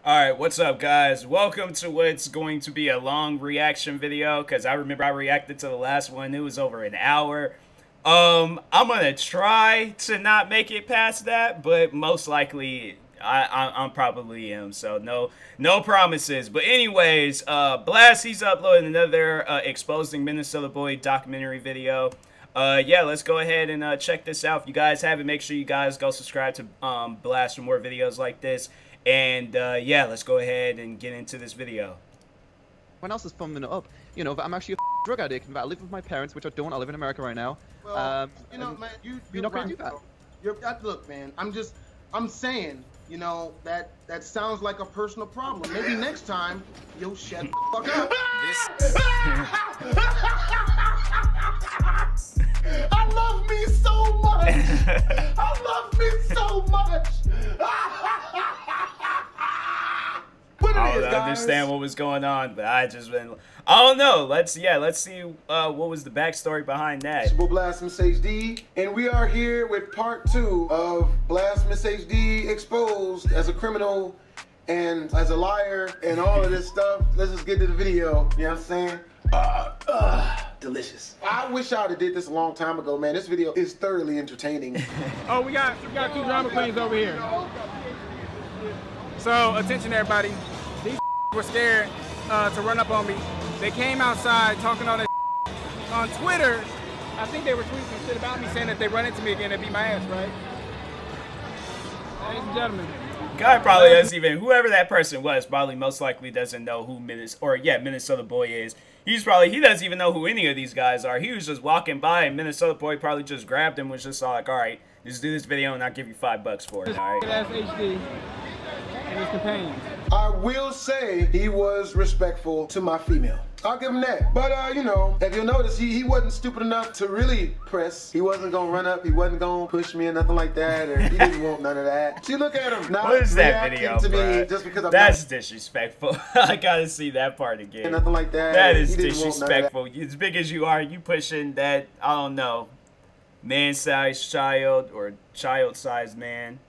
Alright, what's up guys? Welcome to what's going to be a long reaction video, because I remember I reacted to the last one. It was over an hour. I'm gonna try to not make it past that, but most likely I'm probably am, so no promises. But anyways, Blast, he's uploading another exposing MinnesotaBoyy documentary video. Yeah, let's go ahead and check this out. If you guys haven't, make sure you guys go subscribe to Blast for more videos like this. And yeah, let's go ahead and get into this video. When else is thumbing it up? You know, that I'm actually a drug addict, that I live with my parents, which I don't. I live in America right now. Well, you know, man, you're not right, gonna do that. Look, man, I'm saying, you know, that sounds like a personal problem. Maybe next time you'll shut the fuck up. I love me so much. I love me so much. I don't understand what was going on, but I don't know. Let's see what was the backstory behind that. It's Blasphemous HD, and we are here with part 2 of Blasphemous HD exposed as a criminal and as a liar and all of this stuff. Let's just get to the video. You know what I'm saying? Delicious. I wish I would have did this a long time ago, man. This video is thoroughly entertaining. Oh, we got two drama queens over here. So attention, everybody. These were scared to run up on me. They came outside talking all that on Twitter. I think they were tweeting some shit about me, saying that they run into me again, they beat my ass, right? Ladies and gentlemen. Guy probably doesn't even, whoever that person was, probably most likely doesn't know who MinnesotaBoyy is. He doesn't even know who any of these guys are. He was just walking by, and MinnesotaBoyy probably just grabbed him, was just like, all right, just do this video and I'll give you $5 for it, all right? That's HD and his companions. I will say he was respectful to my female. I'll give him that. But, you know, if you'll notice, he wasn't stupid enough to really press. He wasn't going to run up. He wasn't going to push me or nothing like that. Or he didn't want none of that. See, look at him. Now, what is that video, to bro? me just because That's disrespectful. I gotta see that part again. Nothing like that. That is disrespectful. As big as you are, you pushing that, I don't know, man-sized child or child-sized man.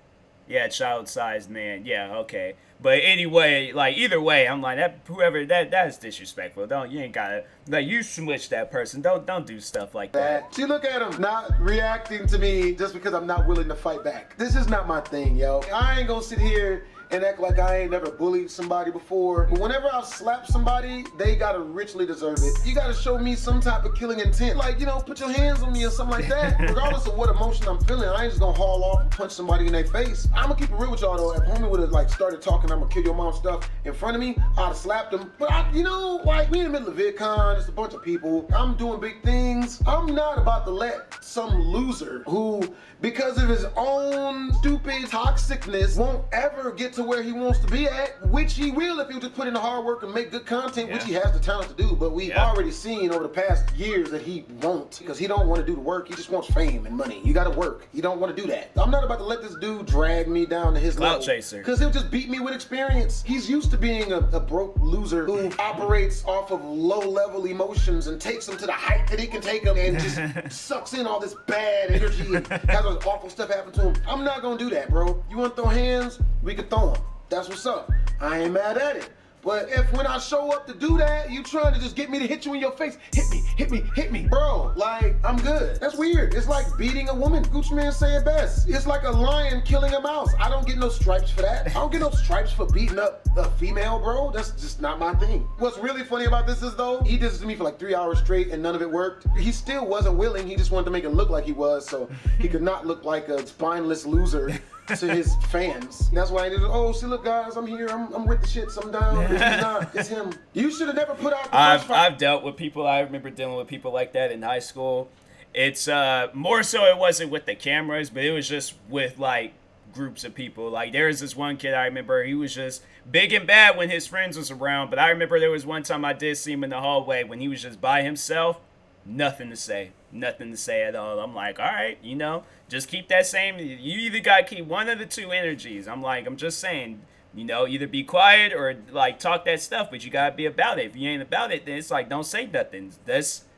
Yeah, child-sized man. Yeah, okay. But anyway, like either way, I'm like that is disrespectful. You ain't gotta you switch that person. Don't do stuff like that. See, look at him not reacting to me just because I'm not willing to fight back. This is not my thing, yo. I ain't gonna sit here and act like I ain't never bullied somebody before. But whenever I slap somebody, they gotta richly deserve it. You gotta show me some type of killing intent. Like, you know, put your hands on me or something like that. Regardless of what emotion I'm feeling, I ain't just gonna haul off and punch somebody in their face. I'm gonna keep it real with y'all though. If homie would have like started talking, I'm gonna kill your mom stuff in front of me, I'd have slapped him. But you know, like we in the middle of VidCon, it's a bunch of people. I'm doing big things. I'm not about to let some loser who, because of his own stupid toxicness, won't ever get to where he wants to be at, which he will if he just put in the hard work and make good content, which he has the talent to do. But we've already seen over the past years that he won't, because he don't want to do the work. He just wants fame and money. You got to work. You don't want to do that. I'm not about to let this dude drag me down to his level, chaser, because he'll just beat me with experience. He's used to being a broke loser who operates off of low-level emotions and takes them to the height that he can take them and just sucks in all this bad energy and has awful stuff happen to him. I'm not gonna do that, bro. You want to throw hands? We can throw them. That's what's up. I ain't mad at it. But if when I show up to do that, you trying to just get me to hit you in your face, hit me, hit me, hit me. Bro, like, I'm good. That's weird. It's like beating a woman. Gucci Man say it best. It's like a lion killing a mouse. I don't get no stripes for that. I don't get no stripes for beating up a female, bro. That's just not my thing. What's really funny about this is, though, he did this to me for like 3 hours straight and none of it worked. He still wasn't willing. He just wanted to make it look like he was, so he could not look like a spineless loser to his fans. That's why I did. Oh, see, look, guys, I'm here. I'm with the shits. I'm down. He's not. It's him. You should have never put out the I've dealt with people. I remember dealing with people like that in high school. It's more so it wasn't with the cameras, but it was just with like groups of people. Like there was this one kid I remember, he was just big and bad when his friends was around, but I remember there was one time I did see him in the hallway when he was just by himself. Nothing to say at all. I'm like, all right, you know, just keep that same, you either gotta keep one of the two energies. I'm just saying, you know, either be quiet or like talk that stuff, but you gotta be about it. If you ain't about it, then it's like, don't say nothing.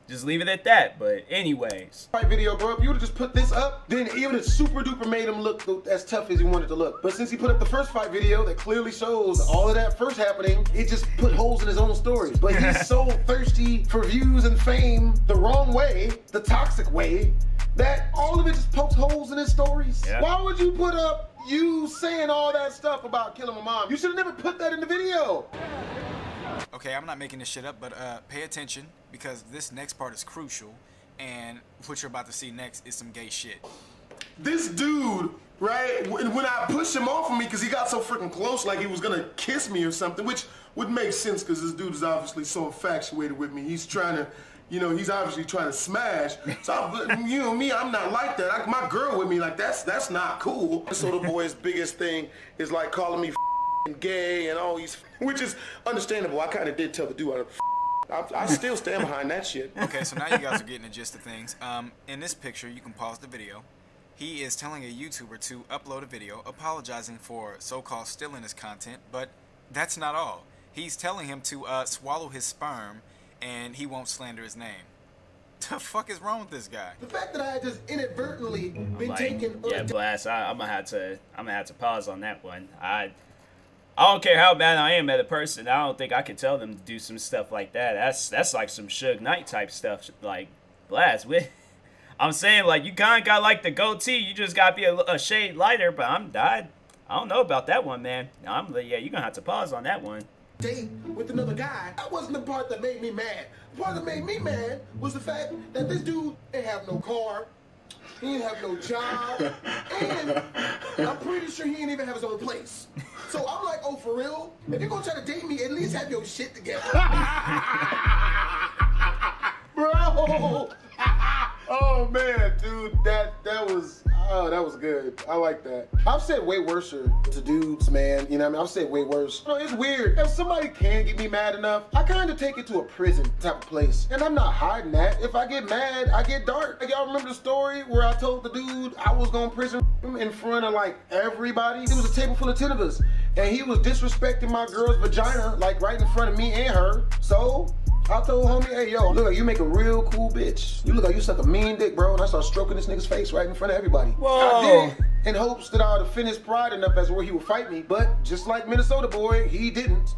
Just leave it at that. But anyways. Fight video, bro. If you would have just put this up, then it would have super duper made him look as tough as he wanted to look. But since he put up the first fight video that clearly shows all of that first happening, it just put holes in his own stories. But he's so thirsty for views and fame the wrong way, the toxic way, that all of it just pokes holes in his stories. Yeah. Why would you put up you saying all that stuff about killing my mom? You should have never put that in the video. Okay, I'm not making this shit up, but pay attention, because this next part is crucial, and what you're about to see next is some gay shit. This dude, right, when I pushed him off of me because he got so freaking close, like he was gonna kiss me or something, which would make sense because this dude is obviously so infatuated with me. He's trying to, you know, he's obviously trying to smash. So, you know me, I'm not like that. My girl with me, like, that's not cool. MinnesotaBoyy's biggest thing is like calling me gay and all these, which is understandable. I kind of did tell the dude, I still stand behind that shit. Okay, so now you guys are getting the gist of things. In this picture, you can pause the video. He is telling a YouTuber to upload a video apologizing for so-called stealing his content, but that's not all. He's telling him to swallow his sperm, and he won't slander his name. The fuck is wrong with this guy? The fact that I had just inadvertently been taken. Yeah, Blast. I'm gonna have to pause on that one. I don't care how bad I am at a person. I don't think I could tell them to do some stuff like that. That's like some Suge Knight type stuff. Like, Blast. I'm saying, like, you kind of got like the goatee. You just got to be a shade lighter. But I don't know about that one, man. Yeah, you're gonna have to pause on that one. Date with another guy. That wasn't the part that made me mad. The part that made me mad was the fact that this dude didn't have no car, he didn't have no job, and I'm pretty sure he didn't even have his own place. So I'm like, oh, for real? If you're gonna try to date me, at least have your shit together. Bro! Oh man, dude, that was good. I like that. I've said way worse to dudes, man. You know what I mean? I've said way worse. You know, it's weird. If somebody can get me mad enough, I kind of take it to a prison type of place. And I'm not hiding that. If I get mad, I get dark. Like, y'all remember the story where I told the dude I was going to prison in front of like everybody? There was a table full of 10 of us. And he was disrespecting my girl's vagina, like right in front of me and her. So I told homie, hey, yo, look like you make a real cool bitch. You look like you suck a mean dick, bro. And I started stroking this nigga's face right in front of everybody. Whoa. I did it in hopes that I would have finished pride enough as where he would fight me. But just like MinnesotaBoyy, he didn't,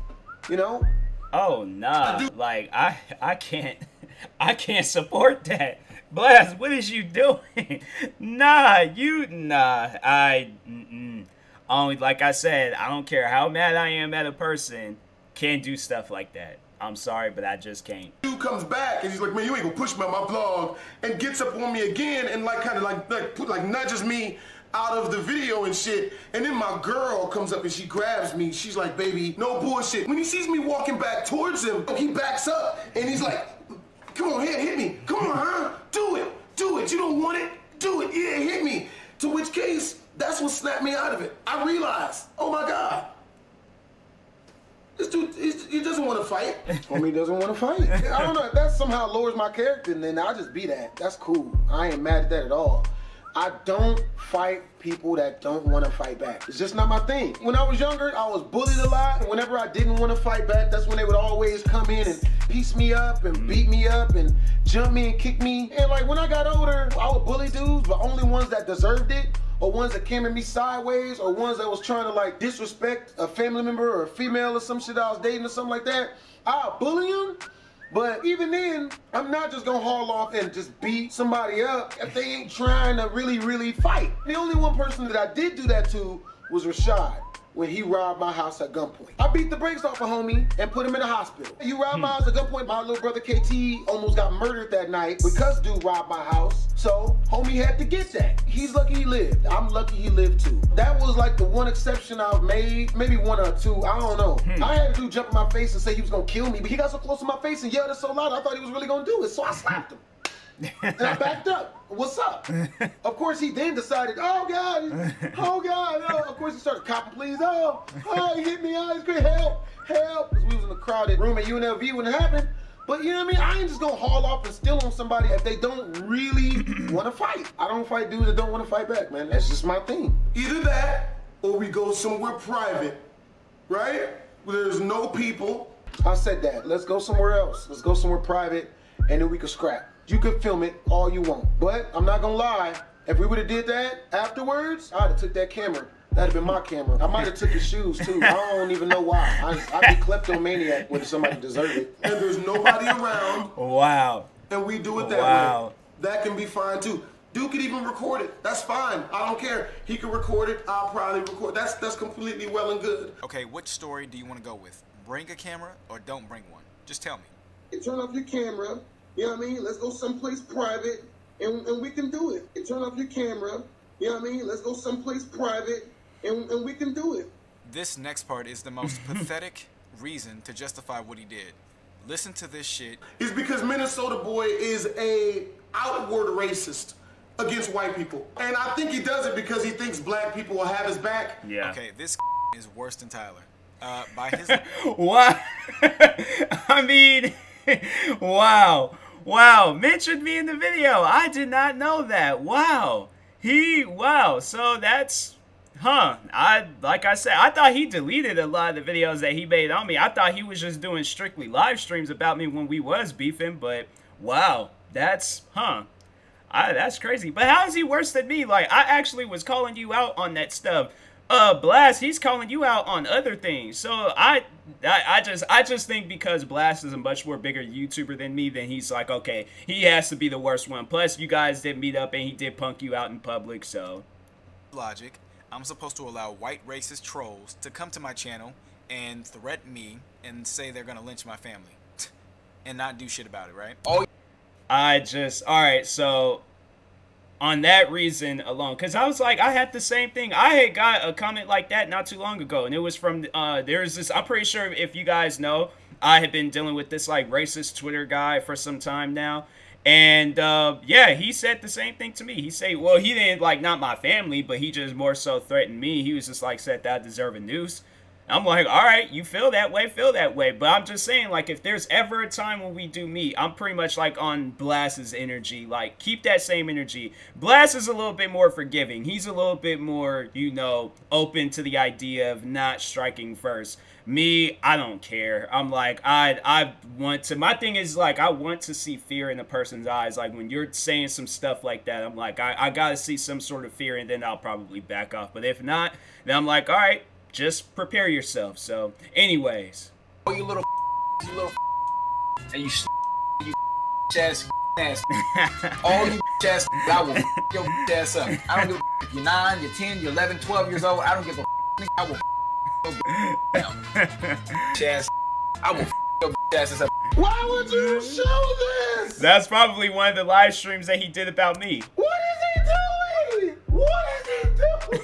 you know? Oh, nah. Like, I can't support that. Blast, what is you doing? Only, like I said, I don't care how mad I am at a person, can't do stuff like that. I'm sorry, but I just can't. Dude comes back and he's like, man, you ain't gonna push me on my vlog, and gets up on me again and like kind of like nudges me out of the video and shit. And then my girl comes up and she grabs me. She's like, baby, no bullshit. When he sees me walking back towards him, he backs up and he's like, come on, hit me. Come on, huh? Do it. You don't want it? Do it. Yeah, hit me. To which case, that's what snapped me out of it. I realized, oh my God. This dude, he doesn't want to fight. Homie doesn't want to fight. I don't know, if that somehow lowers my character, then I'll just be that. That's cool. I ain't mad at that at all. I don't fight people that don't want to fight back. It's just not my thing. When I was younger, I was bullied a lot, and whenever I didn't want to fight back, that's when they would always come in and piece me up and beat me up and jump me and kick me. And like when I got older, I would bully dudes, but only ones that deserved it, or ones that came at me sideways, or ones that was trying to like disrespect a family member or a female or some shit I was dating or something like that. I'll bully them. But even then, I'm not just gonna haul off and just beat somebody up if they ain't trying to really fight. The only one person that I did do that to was Rashad, when he robbed my house at gunpoint. I beat the brakes off a homie and put him in the hospital. You robbed my house at gunpoint. My little brother KT almost got murdered that night because dude robbed my house. So homie had to get that. He's lucky he lived. I'm lucky he lived too. That was like the one exception I've made, maybe one or two, I don't know. I had a dude jump in my face and say he was gonna kill me, but he got so close to my face and yelled it so loud I thought he was really gonna do it, so I slapped him. And I backed up. What's up? Of course, he then decided, oh God, oh. Of course, he started copping pleas. Oh, he hit me. Oh, he's great. Help. Because we was in a crowded room at UNLV when it happened. But you know what I mean? I ain't just gonna haul off and steal on somebody if they don't really want to fight. I don't fight dudes that don't want to fight back, man. That's just my thing. Either that, or we go somewhere private, right? Where there's no people. I said that. Let's go somewhere else. Let's go somewhere private. and then we could scrap. You could film it all you want. But I'm not gonna lie, if we would have did that afterwards, I'd have took that camera. That'd have been my camera. I might have took his shoes too. I don't even know why. I'd be kleptomaniac when somebody deserved it. And there's nobody around. Wow. And we do it that way. That can be fine too. Dude could even record it. That's fine. I don't care. He can record it. I'll probably record. That's completely well and good. Okay, which story do you want to go with? Bring a camera or don't bring one? Just tell me. You turn off your camera. You know what I mean? Let's go someplace private, and we can do it. You turn off your camera. You know what I mean? Let's go someplace private, and we can do it. This next part is the most pathetic reason to justify what he did. Listen to this shit. It's because MinnesotaBoyy is a outward racist against white people. And I think he does it because he thinks black people will have his back. Yeah. Okay, this is worse than Tyler. By his... What? I mean, wow. Wow. Mentioned me in the video. I did not know that. Wow. Wow. So that's... Huh. Like I said, I thought he deleted a lot of the videos that he made on me. I thought he was just doing strictly live streams about me when we was beefing, but wow. That's, that's crazy. But how is he worse than me? Like, I actually was calling you out on that stuff. Blast, he's calling you out on other things. So I just think because Blast is a much more bigger YouTuber than me, then he's like, okay, he has to be the worst one. Plus, you guys did meet up and he did punk you out in public, so. Logic. I'm supposed to allow white racist trolls to come to my channel and threaten me and say they're gonna lynch my family and not do shit about it, right? Alright, so on that reason alone, because I was like, I had the same thing. I had got a comment like that not too long ago, and it was from, there's this, I'm pretty sure if you guys know, I had been dealing with this like racist Twitter guy for some time now. And, yeah, he said the same thing to me. He said, well, he didn't, like, not my family, but he just more so threatened me. He was just, like, said that I deserve a noose. I'm like, all right, you feel that way, feel that way. But I'm just saying, like, if there's ever a time when we do meet, I'm pretty much, like, on Blast's energy. Like, keep that same energy. Blast is a little bit more forgiving. He's a little bit more, you know, open to the idea of not striking first. Me, I don't care. I'm like, I want to, my thing is like, I want to see fear in a person's eyes. Like when you're saying some stuff like that, I'm like, I gotta see some sort of fear and then I'll probably back off. But if not, then I'm like, all right, just prepare yourself. So anyways. Oh, you little and you ass all you ass, I will your ass up. I don't give a if you're 9, you're 10, you're 11, 12 years old. I don't give a I will ass. I will your ass up. Why would you show this? That's probably one of the live streams that he did about me. What is he doing? What is he doing?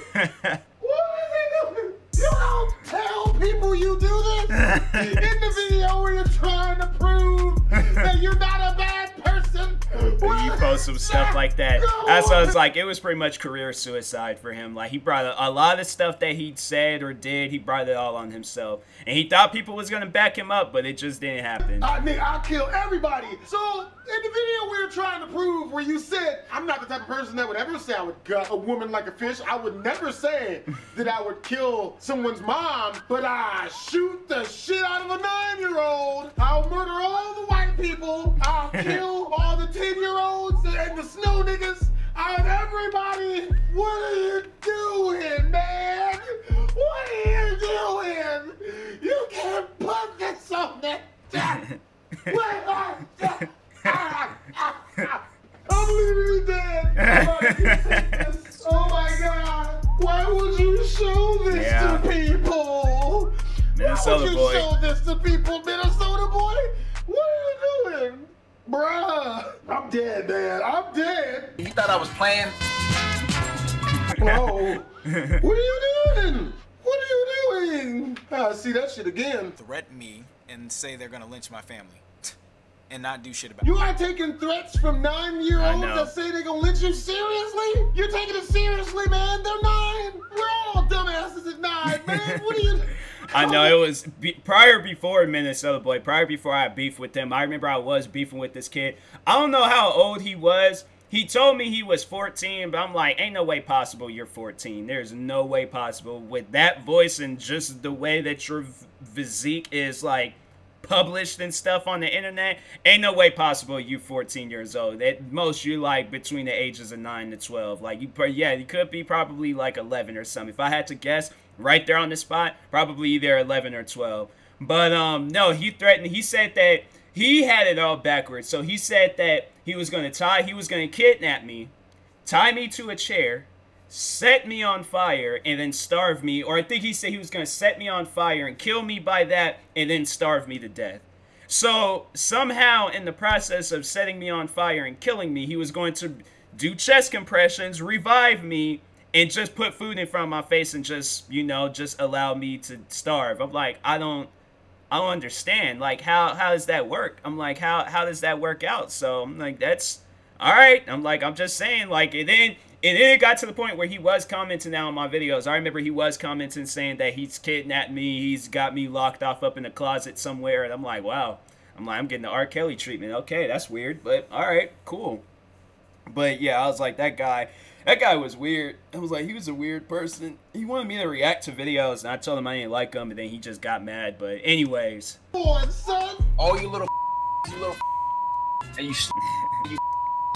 What is he doing? You don't tell people you do this in the video where you're trying to prove that you're not a bad person. You post some stuff like that. That's why I was like, it was pretty much career suicide for him. Like he brought a lot of stuff that he said or did, he brought it all on himself. And he thought people was gonna back him up, but it just didn't happen. I'll kill everybody. So in the video we were trying to prove where you said, I'm not the type of person that would ever say I would gut a woman like a fish. I would never say that I would kill someone's mom, but I shoot the shit out of a 9-year-old. I'll murder all the white people. I'll kill all the 10-year-olds and the snow niggas. Out everybody. What are you doing, man? What are you doing? You can't put this on that. I'm literally dead. Oh my god. Why would you show this to people? Why would you show this to people, MinnesotaBoyy? What are you doing? Bruh. I'm dead, man. I'm dead. You thought I was playing? Bro. What are you doing? What are you doing? I see that shit again. Threaten me and say they're gonna lynch my family and not do shit about it. You are taking threats from 9-year-olds that say they're gonna lynch you seriously? You're taking it seriously, man. They're 9. We're all dumbasses at 9, man. What are you... I know it was before MinnesotaBoyy, prior before I beefed with him. I remember I was beefing with this kid. I don't know how old he was. He told me he was 14, but I'm like, ain't no way possible you're 14. There's no way possible with that voice and just the way that your physique is like, published and stuff on the internet, ain't no way possible you 14 years old. At most, you're like between the ages of 9 to 12. Like, you could be probably like 11 or something. If I had to guess right there on the spot, probably either 11 or 12. But no, he threatened. He said that he had it all backwards. So he said that he was going to kidnap me, tie me to a chair, set me on fire, and then starve me. Or I think he said he was going to set me on fire and kill me by that, and then starve me to death. So somehow in the process of setting me on fire and killing me, he was going to do chest compressions, revive me, and just put food in front of my face and just, you know, just allow me to starve. I'm like, I don't understand. Like, how does that work? I'm like, how does that work out? So I'm like, that's all right. I'm like, I'm just saying, like, and then it got to the point where he was commenting now on my videos. I remember he was commenting saying that he's kidnapped me, he's got me locked off up in a closet somewhere, and I'm like, wow. I'm getting the R. Kelly treatment. Okay, that's weird, but all right, cool. But yeah, I was like, that guy was weird. I was like, he was a weird person. He wanted me to react to videos, and I told him I didn't like him, and then he just got mad. But anyways. Boy, son. All you little and you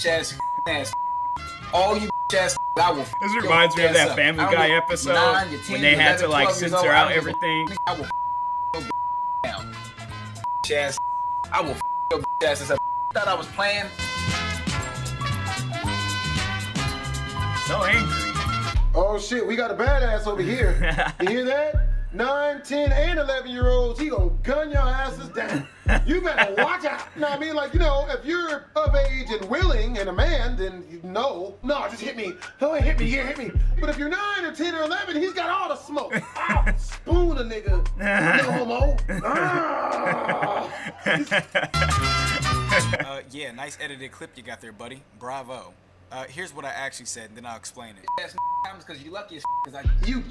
ass. All you ass, I will. This reminds me of that Family Guy episode when they had to like censor out everything. I will down. Ass. I will your ass up. Thought I was playing. So angry. Oh shit, we got a badass over here. You hear that? 9, 10, and 11-year-olds, he gonna gun your asses down. You better watch out. No, I mean, like, you know, if you're of age and willing and a man, then you know. No, just hit me. Oh, hit me, here, hit me. But if you're 9 or 10 or 11, he's got all the smoke. Ow, spoon a nigga. No homo. Yeah, nice edited clip you got there, buddy. Bravo. Here's what I actually said, and then I'll explain it. That's because you lucky as because You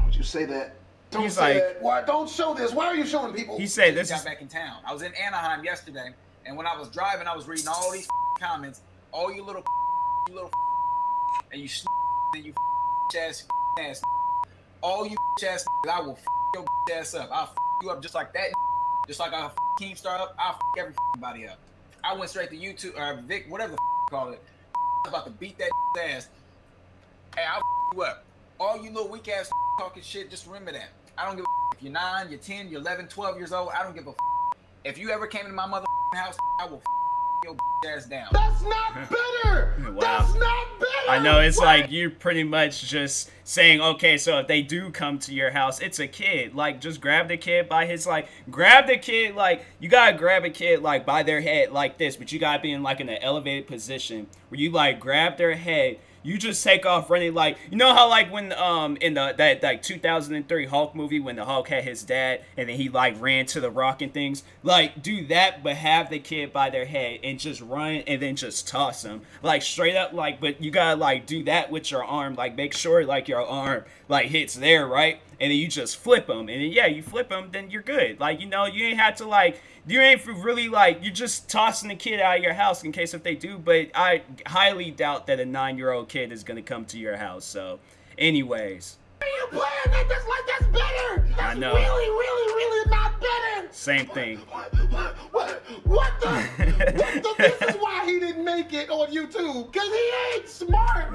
would you say that? Don't He's say like, that. Why? Don't show this. Why are you showing people? He said this got is... back in town. I was in Anaheim yesterday, and when I was driving, I was reading all these comments. All you little, and you and you ass. All you ass, I will your ass up. I'll you up just like that. Just like I'll Keemstar up. I'll everybody up. I went straight to YouTube or Vic, whatever the you call it. I was about to beat that ass. Hey, I'll you up. All you little weak ass talking shit, just remember that. I don't give a if you're 9, you're 10, you're 11, 12 years old, I don't give a if you ever came to my mother house, I will your ass down. That's not better. Wow. That's not better. I know, it's like you're pretty much just saying, okay, so if they do come to your house, it's a kid. Like, just grab the kid by his, like, grab the kid, like, you gotta grab a kid, like, by their head like this, but you gotta be in, like, an elevated position where you, like, grab their head. You just take off running, like, you know how, like, when in that like 2003 Hulk movie when the Hulk had his dad and then he like ran to the rock and things, like, do that but have the kid by their head and just run and then just toss them, like, straight up, like, but you gotta like do that with your arm, like, make sure like your arm like hits there, right, and then you just flip them, and then yeah, you flip them, then you're good. Like, you know, you ain't have to like, you ain't really like, you're just tossing the kid out of your house in case if they do, but I highly doubt that a 9-year-old kid is gonna come to your house. So anyways, Why are you playing that? That's like, that's better. That's I know. really not better. Same thing. What the this is why he didn't make it on YouTube, because he ain't smart.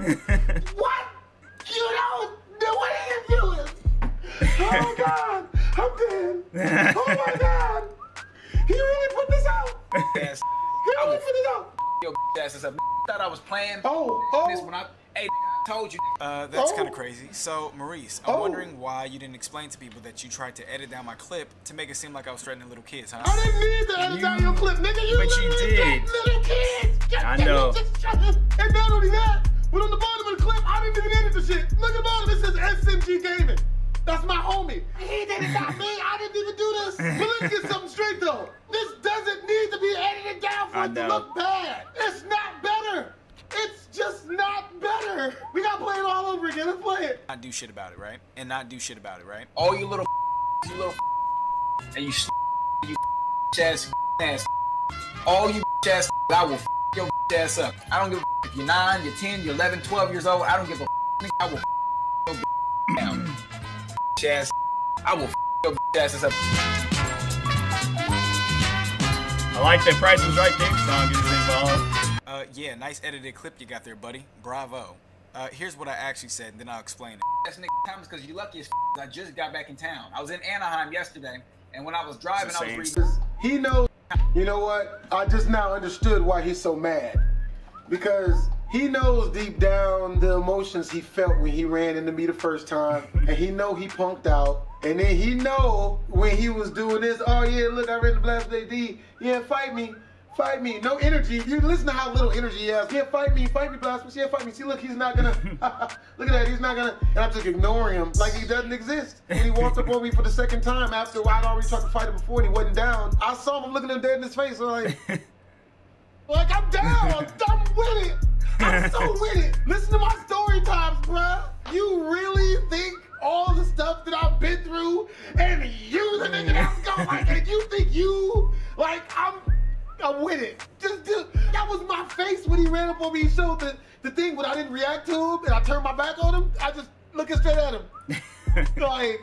What? You don't know what are you doing? Oh God, I'm dead. Oh my God. He really put this out. Yes. He really put this out. Your ass is up. Thought I was playing. This when hey, told you. That's kind of crazy. So, Maurice, I'm wondering why you didn't explain to people that you tried to edit down my clip to make it seem like I was threatening little kids, huh? I didn't need to edit down your clip, nigga. You But you did. little kids. I know. And not only that, but on the bottom of the clip, I didn't even edit the shit. Look at the bottom. It says SMG Gaming. That's my homie. He did it, not me. I didn't even do this. But let's get something straight, though. This doesn't need to be edited down for it to look bad. It's not better. It's just not better. We gotta play it all over again. Let's play it. Not do shit about it, right? And not do shit about it, right? All you little, and you ass. All you ass, I will your ass up. I don't give a if you're 9, you're 10, you're 11, 12 years old. I don't give a I will your down. Ass. I will your asses up. I like the Price is Right theme song. Is involved. Yeah, nice edited clip you got there, buddy. Bravo. Here's what I actually said, and then I'll explain it. That's nigga Thomas because you lucky as I just got back in town. I was in Anaheim yesterday, and when I was driving, I was reading. He knows. You know what? I just now understood why he's so mad. Because he knows deep down the emotions he felt when he ran into me the first time. And he know he punked out. And then he know when he was doing this, oh yeah, look, I ran the Blast AD. Yeah, fight me. Fight me. No energy. You listen to how little energy he has. Yeah, fight me, Blasphemous. Yeah, fight me. See, look, he's not gonna. Look at that. He's not gonna. And I'm just ignoring him like he doesn't exist. When he walked up on me for the second time after I'd already tried to fight him before and he wasn't down, I saw him looking him dead in his face. I'm like I'm down. I'm with it. I'm so with it. Listen to my story times, bruh. You really think all the stuff that I've been through and you the nigga that's going like, and you think you like I'm with it. Just that was my face when he ran up on me. He showed the thing when I didn't react to him and I turned my back on him. I just looking straight at him. Like,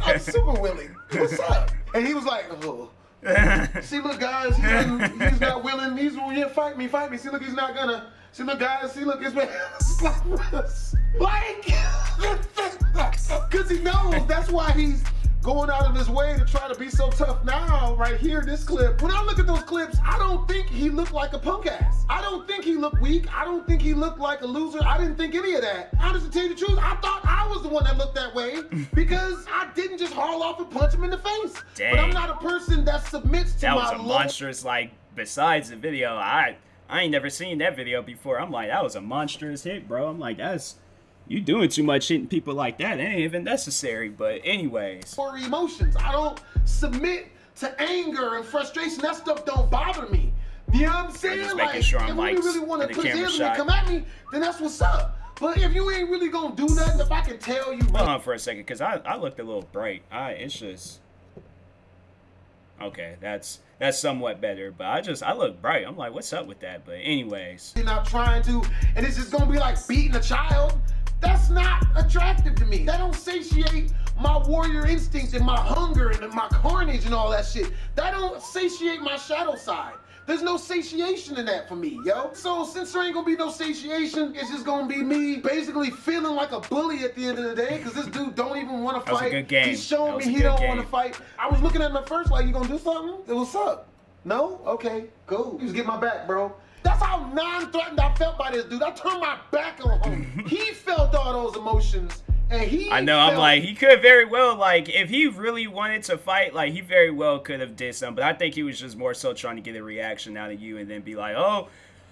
I'm super willing. What's up? And he was like, oh. See, look, guys, he's not willing. He's yeah, fight me. See, look, he's not gonna. See, look, guys, see, look, it's like, because he knows that's why he's going out of his way to try to be so tough now, right here, this clip. When I look at those clips, I don't think he looked like a punk ass. I don't think he looked weak. I don't think he looked like a loser. I didn't think any of that. Honestly, to tell you the truth, I thought I was the one that looked that way because I didn't just haul off and punch him in the face. Dang. But I'm not a person that submits to that my was a monstrous, like, besides the video, I ain't never seen that video before. I'm like, that was a monstrous hit, bro. I'm like, you doing too much hitting people like that. It ain't even necessary. But anyways. For emotions. I don't submit to anger and frustration. That stuff don't bother me. You know what I'm saying? Just making sure I'm like, if you really want to put his hands and come at me, then that's what's up. But if you ain't really gonna do nothing, if I can tell you. Hold on for a second, because I looked a little bright. It's just. Okay, that's somewhat better, but I look bright. I'm like, what's up with that? But anyways. You're not trying to, and it's just gonna be like beating a child. That's not attractive to me. That don't satiate my warrior instinct and my hunger and my carnage and all that shit. That don't satiate my shadow side. There's no satiation in that for me, yo. So since there ain't gonna be no satiation, it's just gonna be me basically feeling like a bully at the end of the day because this dude don't even want to fight. That was a good game. He's showing me he don't want to fight. I was looking at him at first like, you gonna do something? What's up? No? Okay, cool. You just get my back, bro. That's how non-threatened I felt by this dude. I turned my back on him. He felt all those emotions. And I know, I'm like, he could very well, like, if he really wanted to fight, like, he very well could have did something. But I think he was just more so trying to get a reaction out of you and then be like, oh,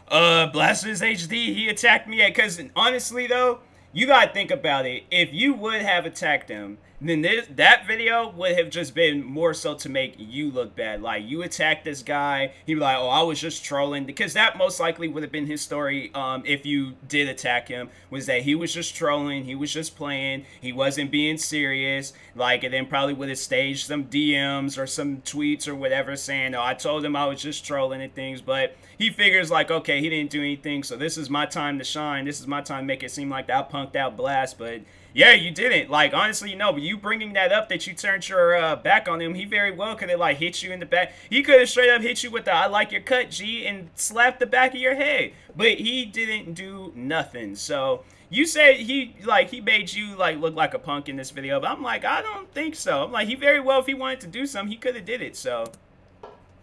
Blasphemous HD, he attacked me. Because honestly, though, you gotta think about it. If you would have attacked him, then that video would have just been more so to make you look bad. Like, you attacked this guy, he'd be like, oh, I was just trolling. Because that most likely would have been his story if you did attack him, was that he was just trolling, he was just playing, he wasn't being serious. Like, and then probably would have staged some DMs or some tweets or whatever saying, oh, I told him I was just trolling and things. But he figures like, okay, he didn't do anything, so this is my time to shine. This is my time to make it seem like that punked out Blast. But yeah, you didn't. Like, honestly, but you bringing that up that you turned your back on him, he very well could have, like, hit you in the back. He could have straight up hit you with the I like your cut, G, and slapped the back of your head. But he didn't do nothing. So you said he made you, like, look like a punk in this video. But I'm like, I don't think so. I'm like, he very well, if he wanted to do something, he could have did it, so.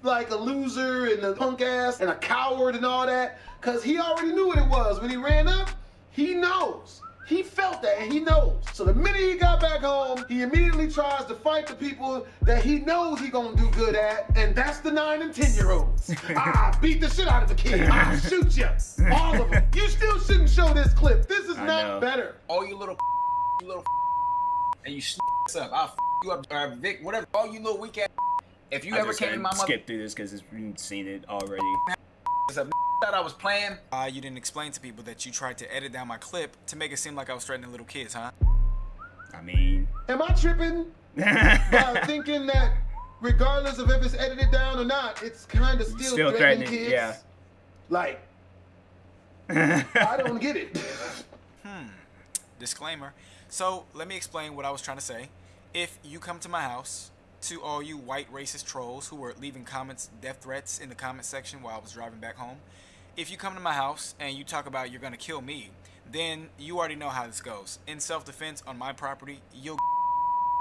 Like a loser and a punk ass and a coward and all that. Because he already knew what it was. When he ran up, he knows. He felt that and he knows. So the minute he got back home, he immediately tries to fight the people that he knows he gonna do good at, and that's the 9 and 10-year-olds. Beat the shit out of the kid. Shoot you. All of them. You still shouldn't show this clip. This is not better. All you little and you up. I'll you up, Vic, whatever. All you little weak ass. If you ever came to my mother, skip through this because we've seen it already. Thought I was playing. You didn't explain to people that you tried to edit down my clip to make it seem like I was threatening little kids, huh? I mean, am I tripping by thinking that regardless of if it's edited down or not, it's kind of still threatening kids? Yeah. Like, I don't get it. Disclaimer. So let me explain what I was trying to say. If you come to my house to all you white racist trolls who were leaving comments, death threats in the comment section while I was driving back home. If you come to my house and you talk about you're gonna kill me, then you already know how this goes. In self-defense on my property, you'll.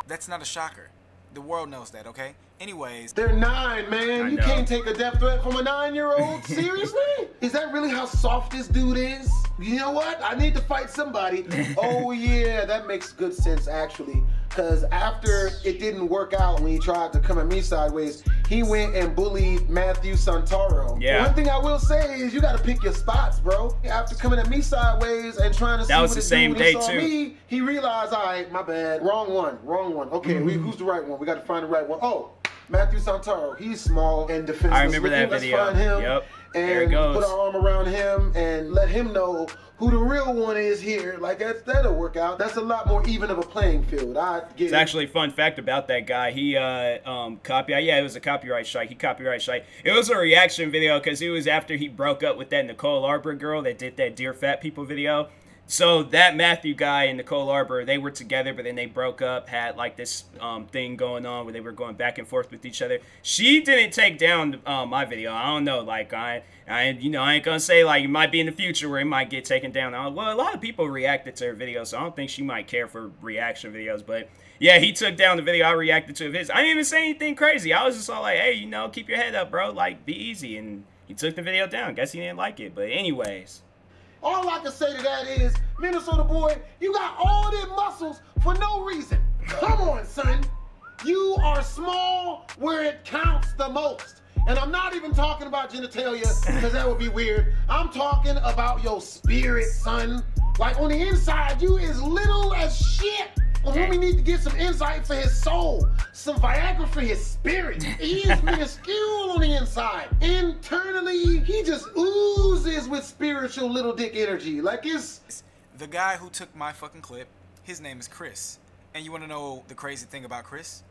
That's not a shocker. The world knows that, okay? Anyways. They're 9, man. You can't take a death threat from a 9-year-old? Seriously? Is that really how soft this dude is? You know what? I need to fight somebody. Oh, yeah, that makes good sense, actually. Because after it didn't work out when he tried to come at me sideways, he went and bullied Matthew Santoro. Yeah. One thing I will say is you got to pick your spots, bro. After coming at me sideways and trying to see that was what the it same do day, when he saw too. me, he realized, all right, my bad. Wrong one. Okay, who's the right one? We got to find the right one. Oh, Matthew Santoro. He's small and defenseless. I remember that video. Let's find him. Yep. And there it goes. put our arm around him and let him know who the real one is here. Like, that'll work out. That's a lot more even of a playing field. I get it. It's actually a fun fact about that guy. He copyright. Yeah, it was a copyright strike. He copyright strike. It was a reaction video because it was after he broke up with that Nicole Arbor girl that did that Dear Fat People video. So that Matthew guy and Nicole Arbor, they were together, but then they broke up, had like this thing going on where they were going back and forth with each other. She didn't take down my video. I don't know, like I ain't gonna say like it might be in the future where it might get taken down. Well, a lot of people reacted to her video, so I don't think she might care for reaction videos. But yeah, he took down the video I reacted to of his. I didn't even say anything crazy. I was just all like, hey, keep your head up, bro. Like, be easy. And he took the video down. Guess he didn't like it. But anyways. All I can say to that is, MinnesotaBoyy, you got all them muscles for no reason. Come on, son. You are small where it counts the most. And I'm not even talking about genitalia, because that would be weird. I'm talking about your spirit, son. Like, on the inside, you is little as shit. And when we need to get some insight for his soul, some Viagra for his spirit. He is minuscule on the inside. Internally, he just oozes with spiritual little dick energy. Like it's... The guy who took my fucking clip, his name is Chris. And you want to know the crazy thing about Chris?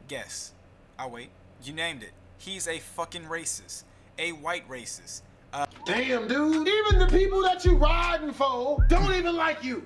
Guess. I'll wait. You named it. He's a fucking racist. A white racist. Damn, dude. Even the people that you riding for don't even like you.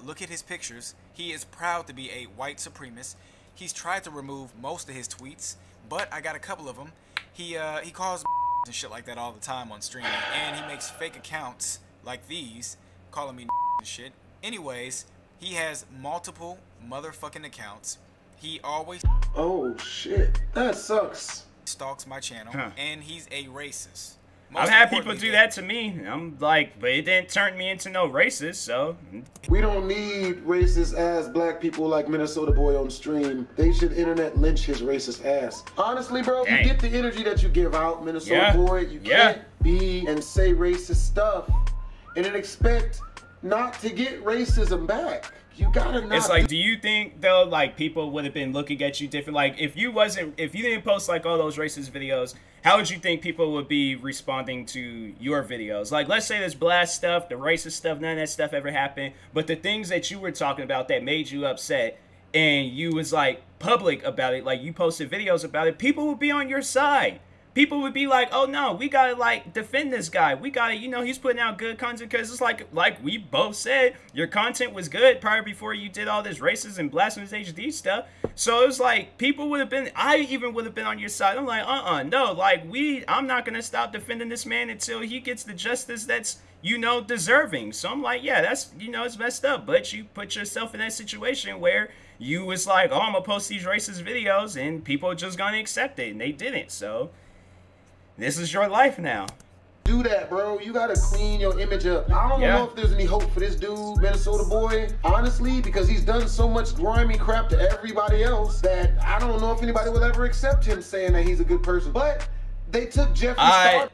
Look at his pictures. He is proud to be a white supremacist. He's tried to remove most of his tweets, but I got a couple of them. He calls and shit like that all the time on stream, and he makes fake accounts like these, calling me and shit. Anyways, he has multiple motherfucking accounts. He always oh shit, that sucks. Stalks my channel, and he's a racist. I've had people do that to me. I'm like, but it didn't turn me into no racist, so. We don't need racist ass black people like MinnesotaBoyy on stream. They should internet lynch his racist ass. Honestly, bro, Dang. you get the energy that you give out, MinnesotaBoyy. You can't be and say racist stuff and then expect not to get racism back. You gotta not. It's like, do you think though, like people would have been looking at you different? Like, if you didn't post like all those racist videos, how would you think people would be responding to your videos? Like, let's say this blast stuff, the racist stuff, none of that stuff ever happened, but the things that you were talking about that made you upset, and you was like public about it, like you posted videos about it, people would be on your side. People would be like, oh no, we gotta like defend this guy. We gotta, he's putting out good content, because it's like we both said, your content was good prior before you did all this racist and blasphemous HD stuff. So it was like, people would have been, I even would have been on your side. I'm like, no, like I'm not gonna stop defending this man until he gets the justice that's, deserving. So I'm like, yeah, that's, it's messed up. But you put yourself in that situation where you was like, oh, I'm gonna post these racist videos and people are just gonna accept it, and they didn't. So this is your life now. Do that, bro. You gotta clean your image up. I don't know if there's any hope for this dude, MinnesotaBoyy, honestly, because he's done so much grimy crap to everybody else that I don't know if anybody will ever accept him saying that he's a good person. But they took Jeffree Star.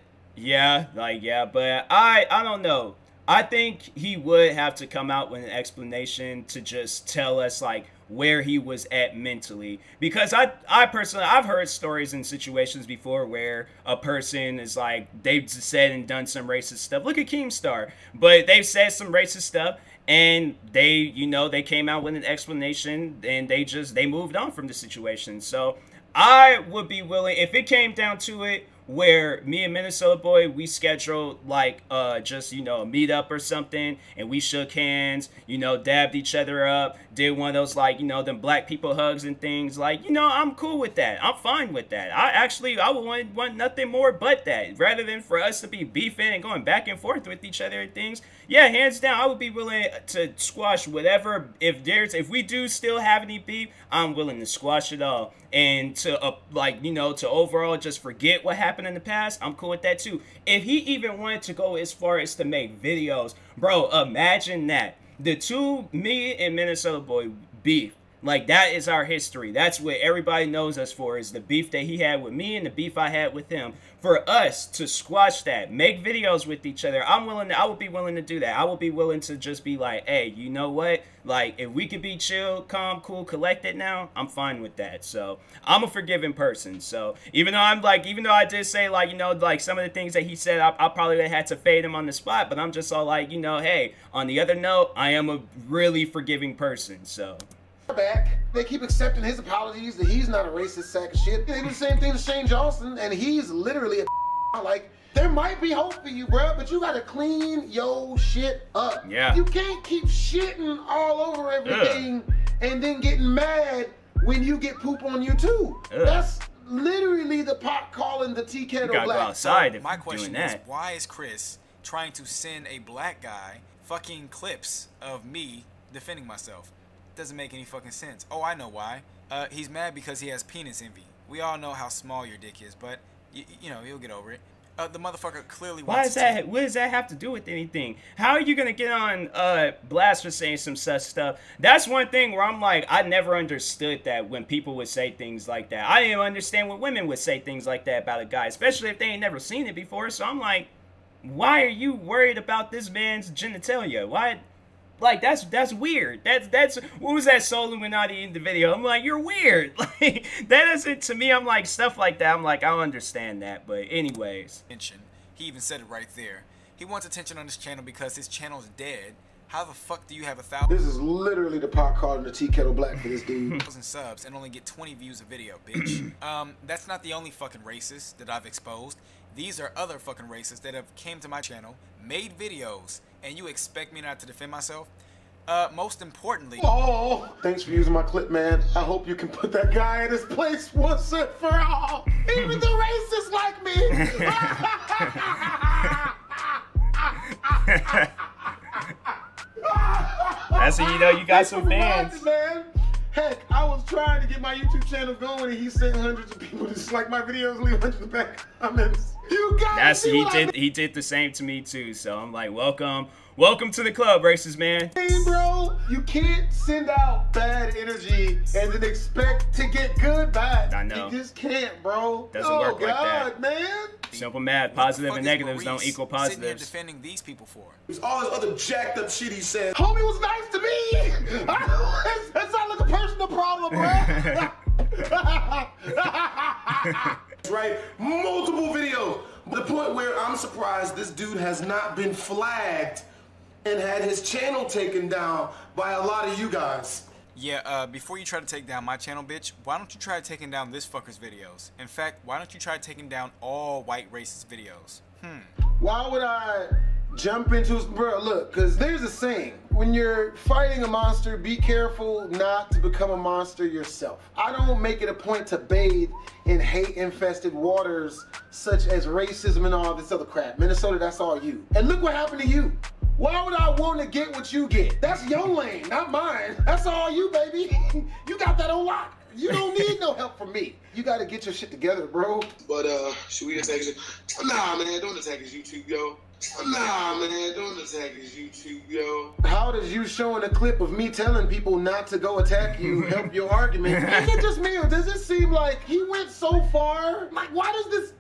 But I don't know. I think he would have to come out with an explanation to just tell us like where he was at mentally, because I personally, I've heard stories and situations before where a person is like, they've said and done some racist stuff. Look at Keemstar, but they've said some racist stuff and they, they came out with an explanation and they moved on from the situation. So I would be willing, if it came down to it, where me and MinnesotaBoyy, we scheduled like just, you know, a meetup or something, and we shook hands, you know, dabbed each other up, did one of those, like, you know, them black people hugs and things. Like, you know, I'm cool with that. I'm fine with that. I would want nothing more but that, rather than for us to be beefing and going back and forth with each other and things. Yeah, hands down, I would be willing to squash whatever. If we do still have any beef, I'm willing to squash it all. And to like, you know, to overall just forget what happened in the past, I'm cool with that too. If he even wanted to go as far as to make videos, bro, imagine that. The two, me and MinnesotaBoyy, beef. Like, that is our history. That's what everybody knows us for, is the beef that he had with me and the beef I had with him. For us to squash that, make videos with each other, I would be willing to do that. I would be willing to just be like, hey, you know what? Like, if we could be chill, calm, cool, collected now, I'm fine with that. So, I'm a forgiving person. So, even though I did say, like, you know, like, some of the things that he said, I probably would have had to fade him on the spot, but I'm just all like, you know, hey, on the other note, I am a really forgiving person, so. Back. They keep accepting his apologies that he's not a racist sack of shit. They do the same thing to Shane Johnson, and he's literally a like, there might be hope for you, bro, but you gotta clean your shit up. Yeah. You can't keep shitting all over everything and then getting mad when you get poop on you too. That's literally the pot calling the tea kettle black. You gotta go outside if my you're question doing is, that. why is Chris trying to send a black guy fucking clips of me defending myself? Doesn't make any fucking sense. Oh, I know why. He's mad because he has penis envy. We all know how small your dick is, but you know, he'll get over it. The motherfucker clearly wants what does that have to do with anything? How are you gonna get on blast for saying some such stuff? That's one thing where I'm like, I never understood that when people would say things like that. I didn't understand when women would say things like that about a guy, especially if they ain't never seen it before. So I'm like, why are you worried about this man's genitalia? Why? Like, that's weird. That's what was that Soul Illuminati in the video? I'm like, you're weird. Like, that doesn't, to me, I'm like, stuff like that, I'm like, I don't understand that. But anyways. He even said it right there. He wants attention on his channel because his channel's dead. How the fuck do you have 1,000? This is literally the pot calling the tea kettle black for this dude. Subs and only get 20 views a video, bitch. That's not the only fucking racist that I've exposed. These are other fucking racists that have came to my channel, made videos, and you expect me not to defend myself? Most importantly... Oh, thanks for using my clip, man. I hope you can put that guy in his place once and for all. Even the racists like me. That's how you know you got some fans. Man. Heck, I was trying to get my YouTube channel going, and he's sent hundreds of people to dislike my videos, leave hundreds of back comments. You guys, he did the same to me too. So I'm like, welcome to the club, racist man. Hey, bro, you can't send out bad energy and then expect to get good back. I know. You just can't, bro. Doesn't work like that, man. Simple math. Positive and negatives don't equal positives. Defending these people for? It's all this other jacked up shit he said. Homie was nice to me. That's not like a personal problem, bro. Right? Multiple videos. The point where I'm surprised this dude has not been flagged and had his channel taken down by a lot of you guys. Yeah, before you try to take down my channel, bitch, why don't you try taking down this fucker's videos? In fact, why don't you try taking down all white racist videos? Why would I jump into, bro, look, because there's a saying, when you're fighting a monster, be careful not to become a monster yourself. I don't make it a point to bathe in hate-infested waters such as racism and all this other crap. Minnesota, that's all you. And look what happened to you. Why would I want to get what you get? That's your lane, not mine. That's all you, baby. You got that on lock. You don't need no help from me. You got to get your shit together, bro. But, should we attack his... Nah, man, don't attack his YouTube, yo. Nah, man, don't attack his YouTube, yo. How does you showing a clip of me telling people not to go attack you help your argument? Is it just me, or does it seem like he went so far? Like, why does this...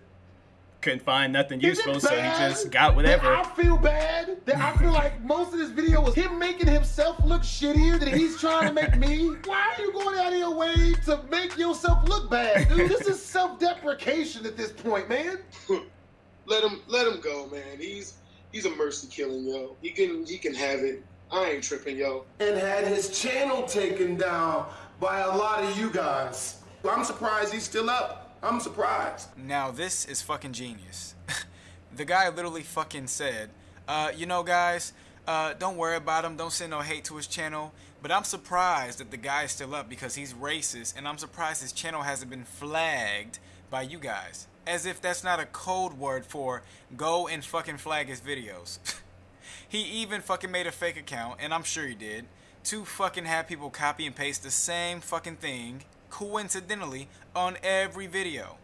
Couldn't find nothing useful, so he just got whatever. I feel bad. That I feel like most of this video was him making himself look shittier than he's trying to make me. Why are you going out of your way to make yourself look bad, dude? This is self-deprecation at this point, man. Let him go, man. He's a mercy killing, yo. He can have it. I ain't tripping, yo. And had his channel taken down by a lot of you guys. I'm surprised he's still up. I'm surprised. Now this is fucking genius. The guy literally fucking said, you know guys, don't worry about him, don't send no hate to his channel, but I'm surprised that the guy is still up because he's racist, and I'm surprised his channel hasn't been flagged by you guys. As if that's not a code word for go and fucking flag his videos. He even fucking made a fake account, and I'm sure he did, to fucking have people copy and paste the same fucking thing, coincidentally, on every video.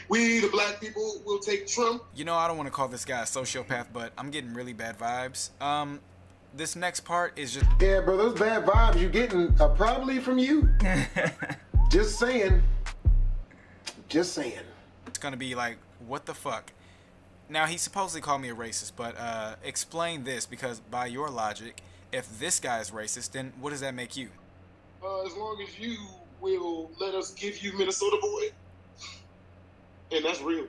We, the black people, will take Trump. You know, I don't want to call this guy a sociopath, but I'm getting really bad vibes. This next part is just... Yeah, bro, those bad vibes you're getting are probably from you. Just saying. Just saying. It's gonna be like, what the fuck? Now, he supposedly called me a racist, but explain this, because by your logic, if this guy is racist, then what does that make you? As long as you will let us give you MinnesotaBoyy, and that's real.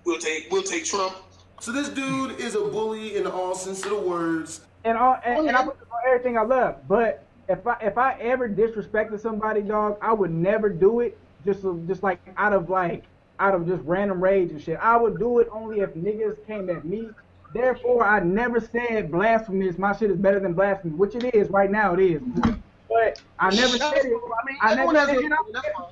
We'll take Trump. So this dude is a bully in all sense of the words. And I put on everything I love. But if I ever disrespected somebody, dog, I would never do it just like out of just random rage and shit. I would do it only if niggas came at me. Therefore, I never said blasphemous. My shit is better than blasphemy, which it is right now. It is. But I never said it. I never said it,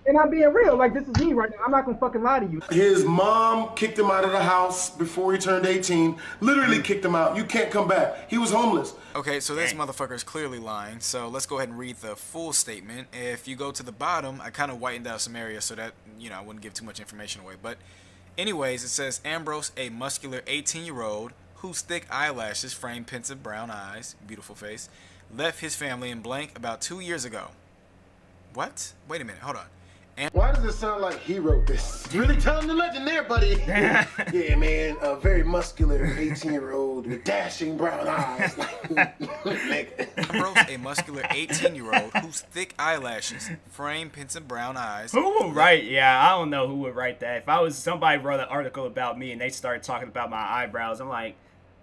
and I'm being real. Like, this is me right now. I'm not gonna fucking lie to you. His mom kicked him out of the house before he turned 18. Literally kicked him out. You can't come back. He was homeless. Okay, so this motherfucker is clearly lying. So let's go ahead and read the full statement. If you go to the bottom, I kind of whitened out some areas so that, you know, I wouldn't give too much information away. But anyways, it says, Ambrose, a muscular 18-year-old whose thick eyelashes frame pensive brown eyes, beautiful face, left his family in blank about 2 years ago. What? Wait a minute, hold on. Why does it sound like he wrote this? Really telling the legend there, buddy. Yeah, man, a very muscular 18-year-old with dashing brown eyes. Ambrose, a muscular 18-year-old whose thick eyelashes frame pensive brown eyes. Who would write? Yeah, I don't know who would write that. If I was somebody wrote an article about me and they started talking about my eyebrows, I'm like,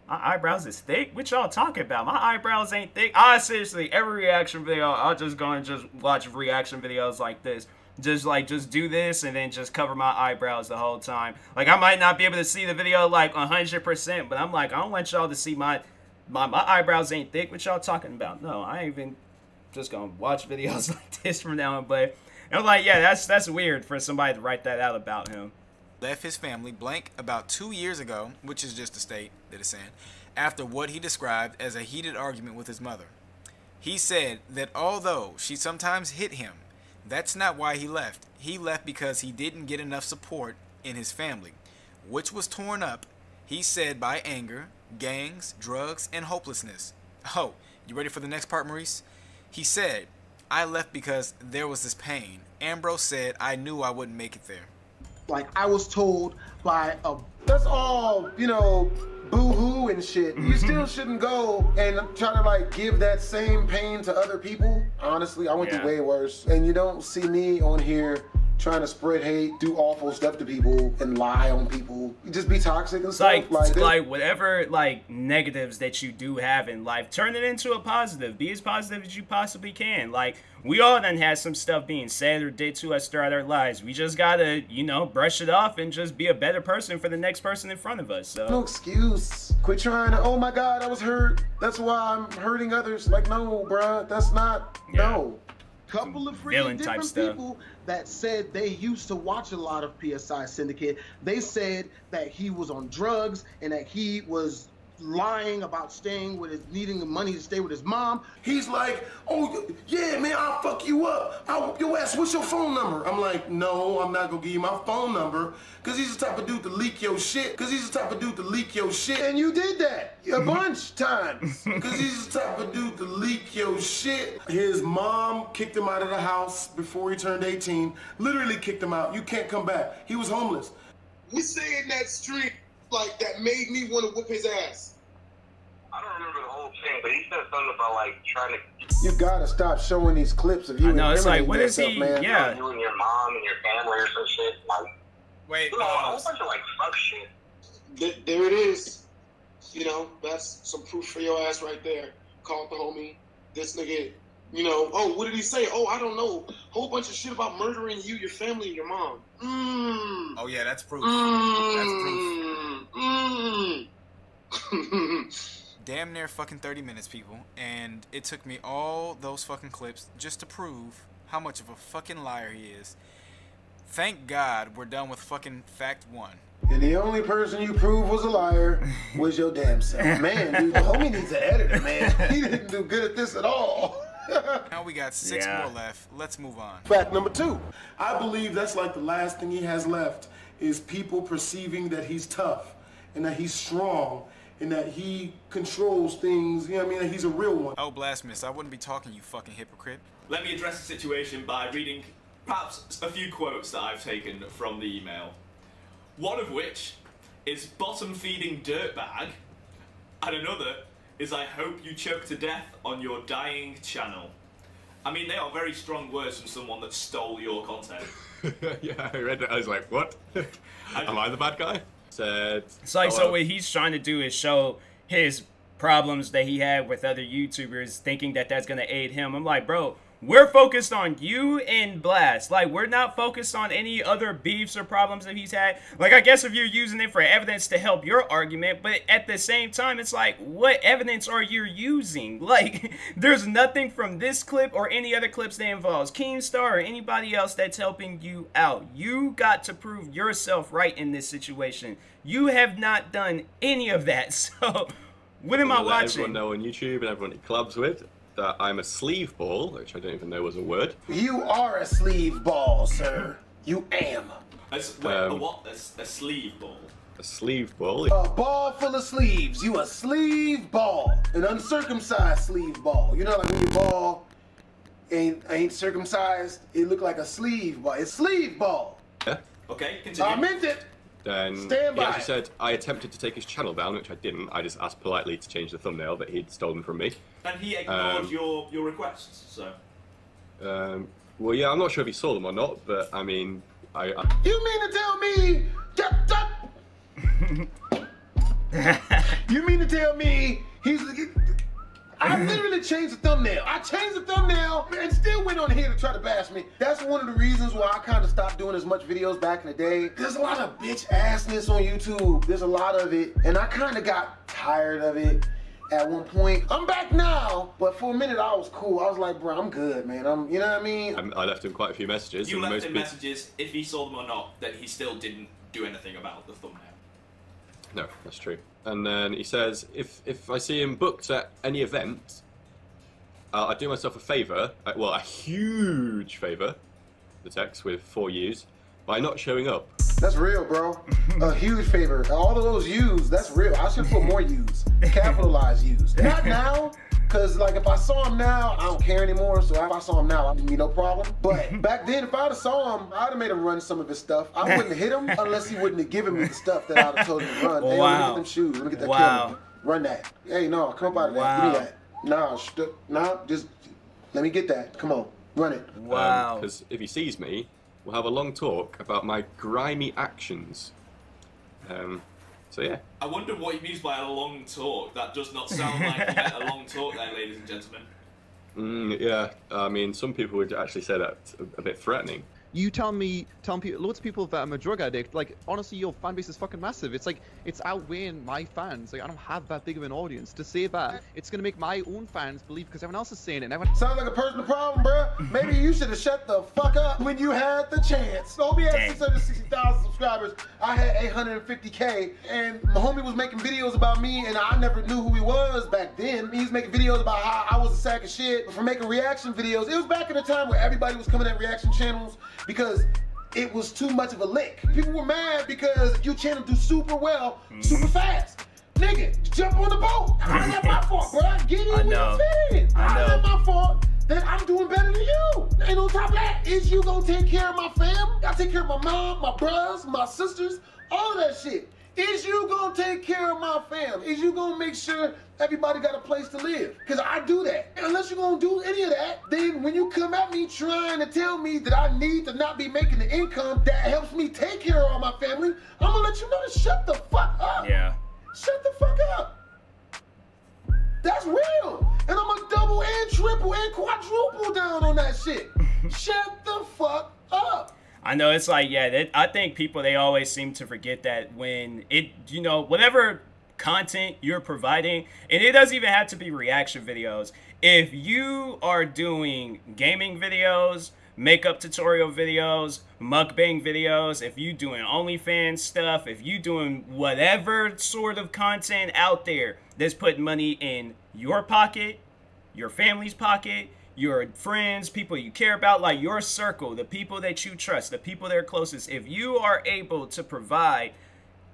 my eyebrows is thick? What y'all talking about? My eyebrows ain't thick. Seriously, every reaction video, I'll just go and just watch reaction videos like this. Just do this and then just cover my eyebrows the whole time. Like, I might not be able to see the video like 100%, but I'm like, I don't want y'all to see my eyebrows ain't thick. What y'all talking about? No, I ain't even just gonna watch videos like this from now on. But I'm like, yeah, that's weird for somebody to write that out about him. Left his family blank about 2 years ago, which is just a state that it's in, after what he described as a heated argument with his mother. He said that although she sometimes hit him, that's not why he left. He left because he didn't get enough support in his family, which was torn up, he said, by anger, gangs, drugs, and hopelessness. Oh, you ready for the next part, Maurice? He said, I left because there was this pain. Ambrose said, I knew I wouldn't make it there. Like, I was told by a... That's all, you know, boo-hoo and shit. You still shouldn't go and try to, like, give that same pain to other people. Honestly, I went through way worse. And you don't see me on here trying to spread hate, do awful stuff to people, and lie on people. You just be toxic and stuff. Like whatever, like, negatives that you do have in life, turn it into a positive. Be as positive as you possibly can. Like, we all done had some stuff being said or did to us throughout our lives. We just gotta, you know, brush it off and just be a better person for the next person in front of us. So no excuse. Quit trying to, oh my God, I was hurt. That's why I'm hurting others. Like, no, bruh, that's not, no. Couple of freaking different people that said they used to watch a lot of PSI Syndicate. They said that he was on drugs and that he was lying about staying with his, needing the money to stay with his mom. He's like, oh yeah, man, I'll fuck you up. I'll whoop your ass. What's your phone number? I'm like, no, I'm not gonna give you my phone number, cause he's the type of dude to leak your shit. And you did that a bunch of times. Cause he's the type of dude to leak your shit. His mom kicked him out of the house before he turned 18. Literally kicked him out. You can't come back. He was homeless. We say in that street, like, that made me want to whoop his ass. I don't remember the whole thing, but he said something about, like, trying to... You gotta stop showing these clips of you. No, it's like, what is he? Man. Yeah. You and your mom and your family or some shit. Like, wait, you know, a whole bunch of, like, fuck shit. There it is. You know, that's some proof for your ass right there. Called the homie. This nigga You know, oh, what did he say? Oh, I don't know. Whole bunch of shit about murdering you, your family, and your mom. Oh yeah, that's proof. That's proof. Damn near fucking 30 minutes, people, and it took me all those fucking clips just to prove how much of a fucking liar he is. Thank God we're done with fucking fact 1. And the only person you proved was a liar was your damn self. Man, dude, the homie needs an editor, man. He didn't do good at this at all. Now we got 6 more left. Let's move on. Fact number 2. I believe that's like the last thing he has left is people perceiving that he's tough and that he's strong and that he controls things, you know what I mean, that he's a real one. Oh, Blasphemous, I wouldn't be talking, you fucking hypocrite. Let me address the situation by reading perhaps a few quotes that I've taken from the email. One of which is bottom-feeding dirtbag, and another is I hope you choke to death on your dying channel. I mean, they are very strong words from someone that stole your content. Yeah, I read it. I was like, what? Am I the bad guy? It's like, so what he's trying to do is show his problems that he had with other YouTubers, thinking that that's going to aid him. I'm like, bro, we're focused on you and Blast. Like, we're not focused on any other beefs or problems that he's had. Like, I guess if you're using it for evidence to help your argument, but at the same time, it's like, what evidence are you using? Like, there's nothing from this clip or any other clips that involves Keemstar or anybody else that's helping you out. You got to prove yourself right in this situation. You have not done any of that. So, what am I watching? Let everyone know on YouTube and everyone he collabs with that I'm a sleeve ball, which I don't even know was a word. You are a sleeve ball, sir. You am. A what? A sleeve ball? A sleeve ball? A ball full of sleeves. You a sleeve ball. An uncircumcised sleeve ball. You know, like when your ball ain't circumcised, it look like a sleeve ball. It's sleeve ball. Yeah. Okay, continue. I meant it. Then Stand by. he actually said, I attempted to take his channel down, which I didn't. I just asked politely to change the thumbnail that he'd stolen from me. And he ignored your requests, so... Well, yeah, I'm not sure if he saw them or not, but, I mean, I... You mean to tell me... You mean to tell me he's... I literally changed the thumbnail. I changed the thumbnail and still went on here to try to bash me. That's one of the reasons why I kind of stopped doing as much videos back in the day. There's a lot of bitch assness on YouTube. There's a lot of it. And I kind of got tired of it at one point. I'm back now, but for a minute I was cool. I was like, bro, I'm good, man. You know what I mean? I left him quite a few messages. You left him messages, if he saw them or not, that he still didn't do anything about the thumbnail. No, that's true. And then he says, if I see him booked at any event, I do myself a favour, well, a huge favour, the text with 4 U's, by not showing up. That's real, bro. A huge favor. All of those U's, that's real. I should put more U's. Capitalize U's. Not now, because like if I saw him now, I don't care anymore. So if I saw him now, I'd be no problem. But back then, if I'd have saw him, I'd have made him run some of his stuff. I wouldn't have hit him unless he wouldn't have given me the stuff that I'd have told him to run. Hey, let me get them shoes. Let me get that camera. Run that. Hey, no, come up out of that. Give me that. Nah, just let me get that. Come on, run it. Wow. Because if he sees me, we'll have a long talk about my grimy actions. So yeah. I wonder what he means by a long talk. That does not sound like he meant a long talk there, ladies and gentlemen. Yeah, I mean, some people would actually say that a bit threatening. You telling people, loads of people that I'm a drug addict, like, honestly, your fan base is fucking massive. It's like, it's outweighing my fans. Like, I don't have that big of an audience. To say that, it's gonna make my own fans believe, because everyone else is saying it. And everyone... Sounds like a personal problem, bruh. Maybe you should have shut the fuck up when you had the chance. Homie had 660,000 subscribers. I had 850K, and my homie was making videos about me, and I never knew who he was back then. He was making videos about how I was a sack of shit for making reaction videos. It was back in the time where everybody was coming at reaction channels because it was too much of a lick. People were mad because your channel do super well, super fast. Nigga, jump on the boat. I not my fault, bro. Get in with the fans. I not my fault that I'm doing better than you. And on top of that, is you gonna take care of my fam? I take care of my mom, my brothers, my sisters, all of that shit. Is you gonna take care of my fam? Is you gonna make sure everybody got a place to live? Because I do that. Unless you're gonna do any of that, then when you come at me trying to tell me that I need to not be making the income that helps me take care of all my family, I'm gonna let you know to shut the fuck up. Yeah. Shut the fuck up. That's real. And I'm gonna double and triple triple and quadruple down on that shit. Shut the fuck up. I know, it's like, yeah, I think people, they always seem to forget that when it, you know, whatever content you're providing, and it doesn't even have to be reaction videos. If you are doing gaming videos, makeup tutorial videos, mukbang videos, if you doing OnlyFans stuff, if you doing whatever sort of content out there that's putting money in your pocket, your family's pocket, your friends, people you care about, like your circle, the people that you trust, the people that are closest, if you are able to provide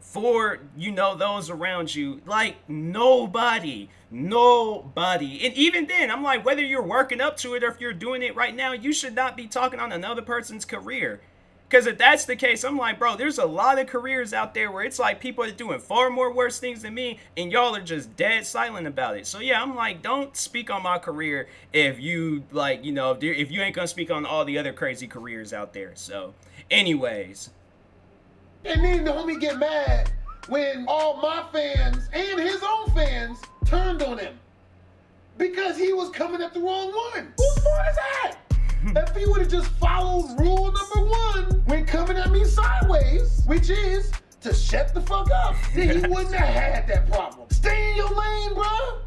for, you know, those around you, like nobody, and even then, I'm like, whether you're working up to it or if you're doing it right now, you should not be talking on another person's career. Because if that's the case, I'm like, bro, there's a lot of careers out there where it's like people are doing far more worse things than me, and y'all are just dead silent about it. So yeah, I'm like, don't speak on my career if you, like, you know, if you ain't gonna speak on all the other crazy careers out there. So anyways. And then the homie get mad when all my fans and his own fans turned on him because he was coming at the wrong one. Whose fault is that? If he would have just followed rule number 1 when coming at me sideways, which is to shut the fuck up, then he wouldn't have had that problem. Stay in your lane, bro.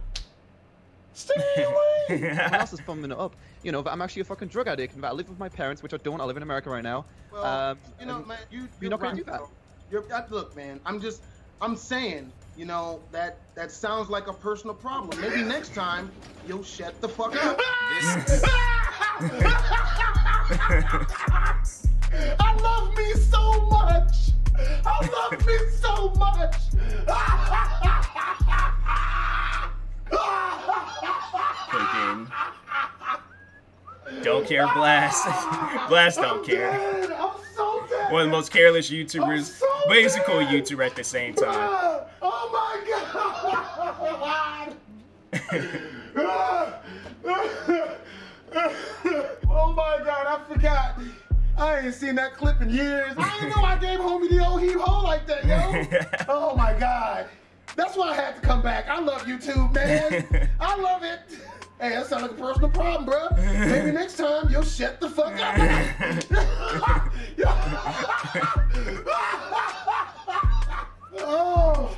Stay in your lane. Everyone else is bumming it up. You know, but I'm actually a fucking drug addict, and I live with my parents, which I don't. I live in America right now. Well, you know, man, you're not gonna do that. Look, man, I'm saying, you know, that sounds like a personal problem. Maybe next time you'll shut the fuck up. I love me so much. I love me so much. Freaking don't care, Blast. Blast don't care. I'm so dead. One of the most careless YouTubers, but he's a cool YouTuber at the same time. Oh my god. Oh my god, I forgot. I ain't seen that clip in years. I didn't know I gave homie the old heave-ho like that, yo. Oh my god. That's why I had to come back. I love YouTube, man. I love it. Hey, that sounds like a personal problem, bro. Maybe next time you'll shut the fuck up. Oh.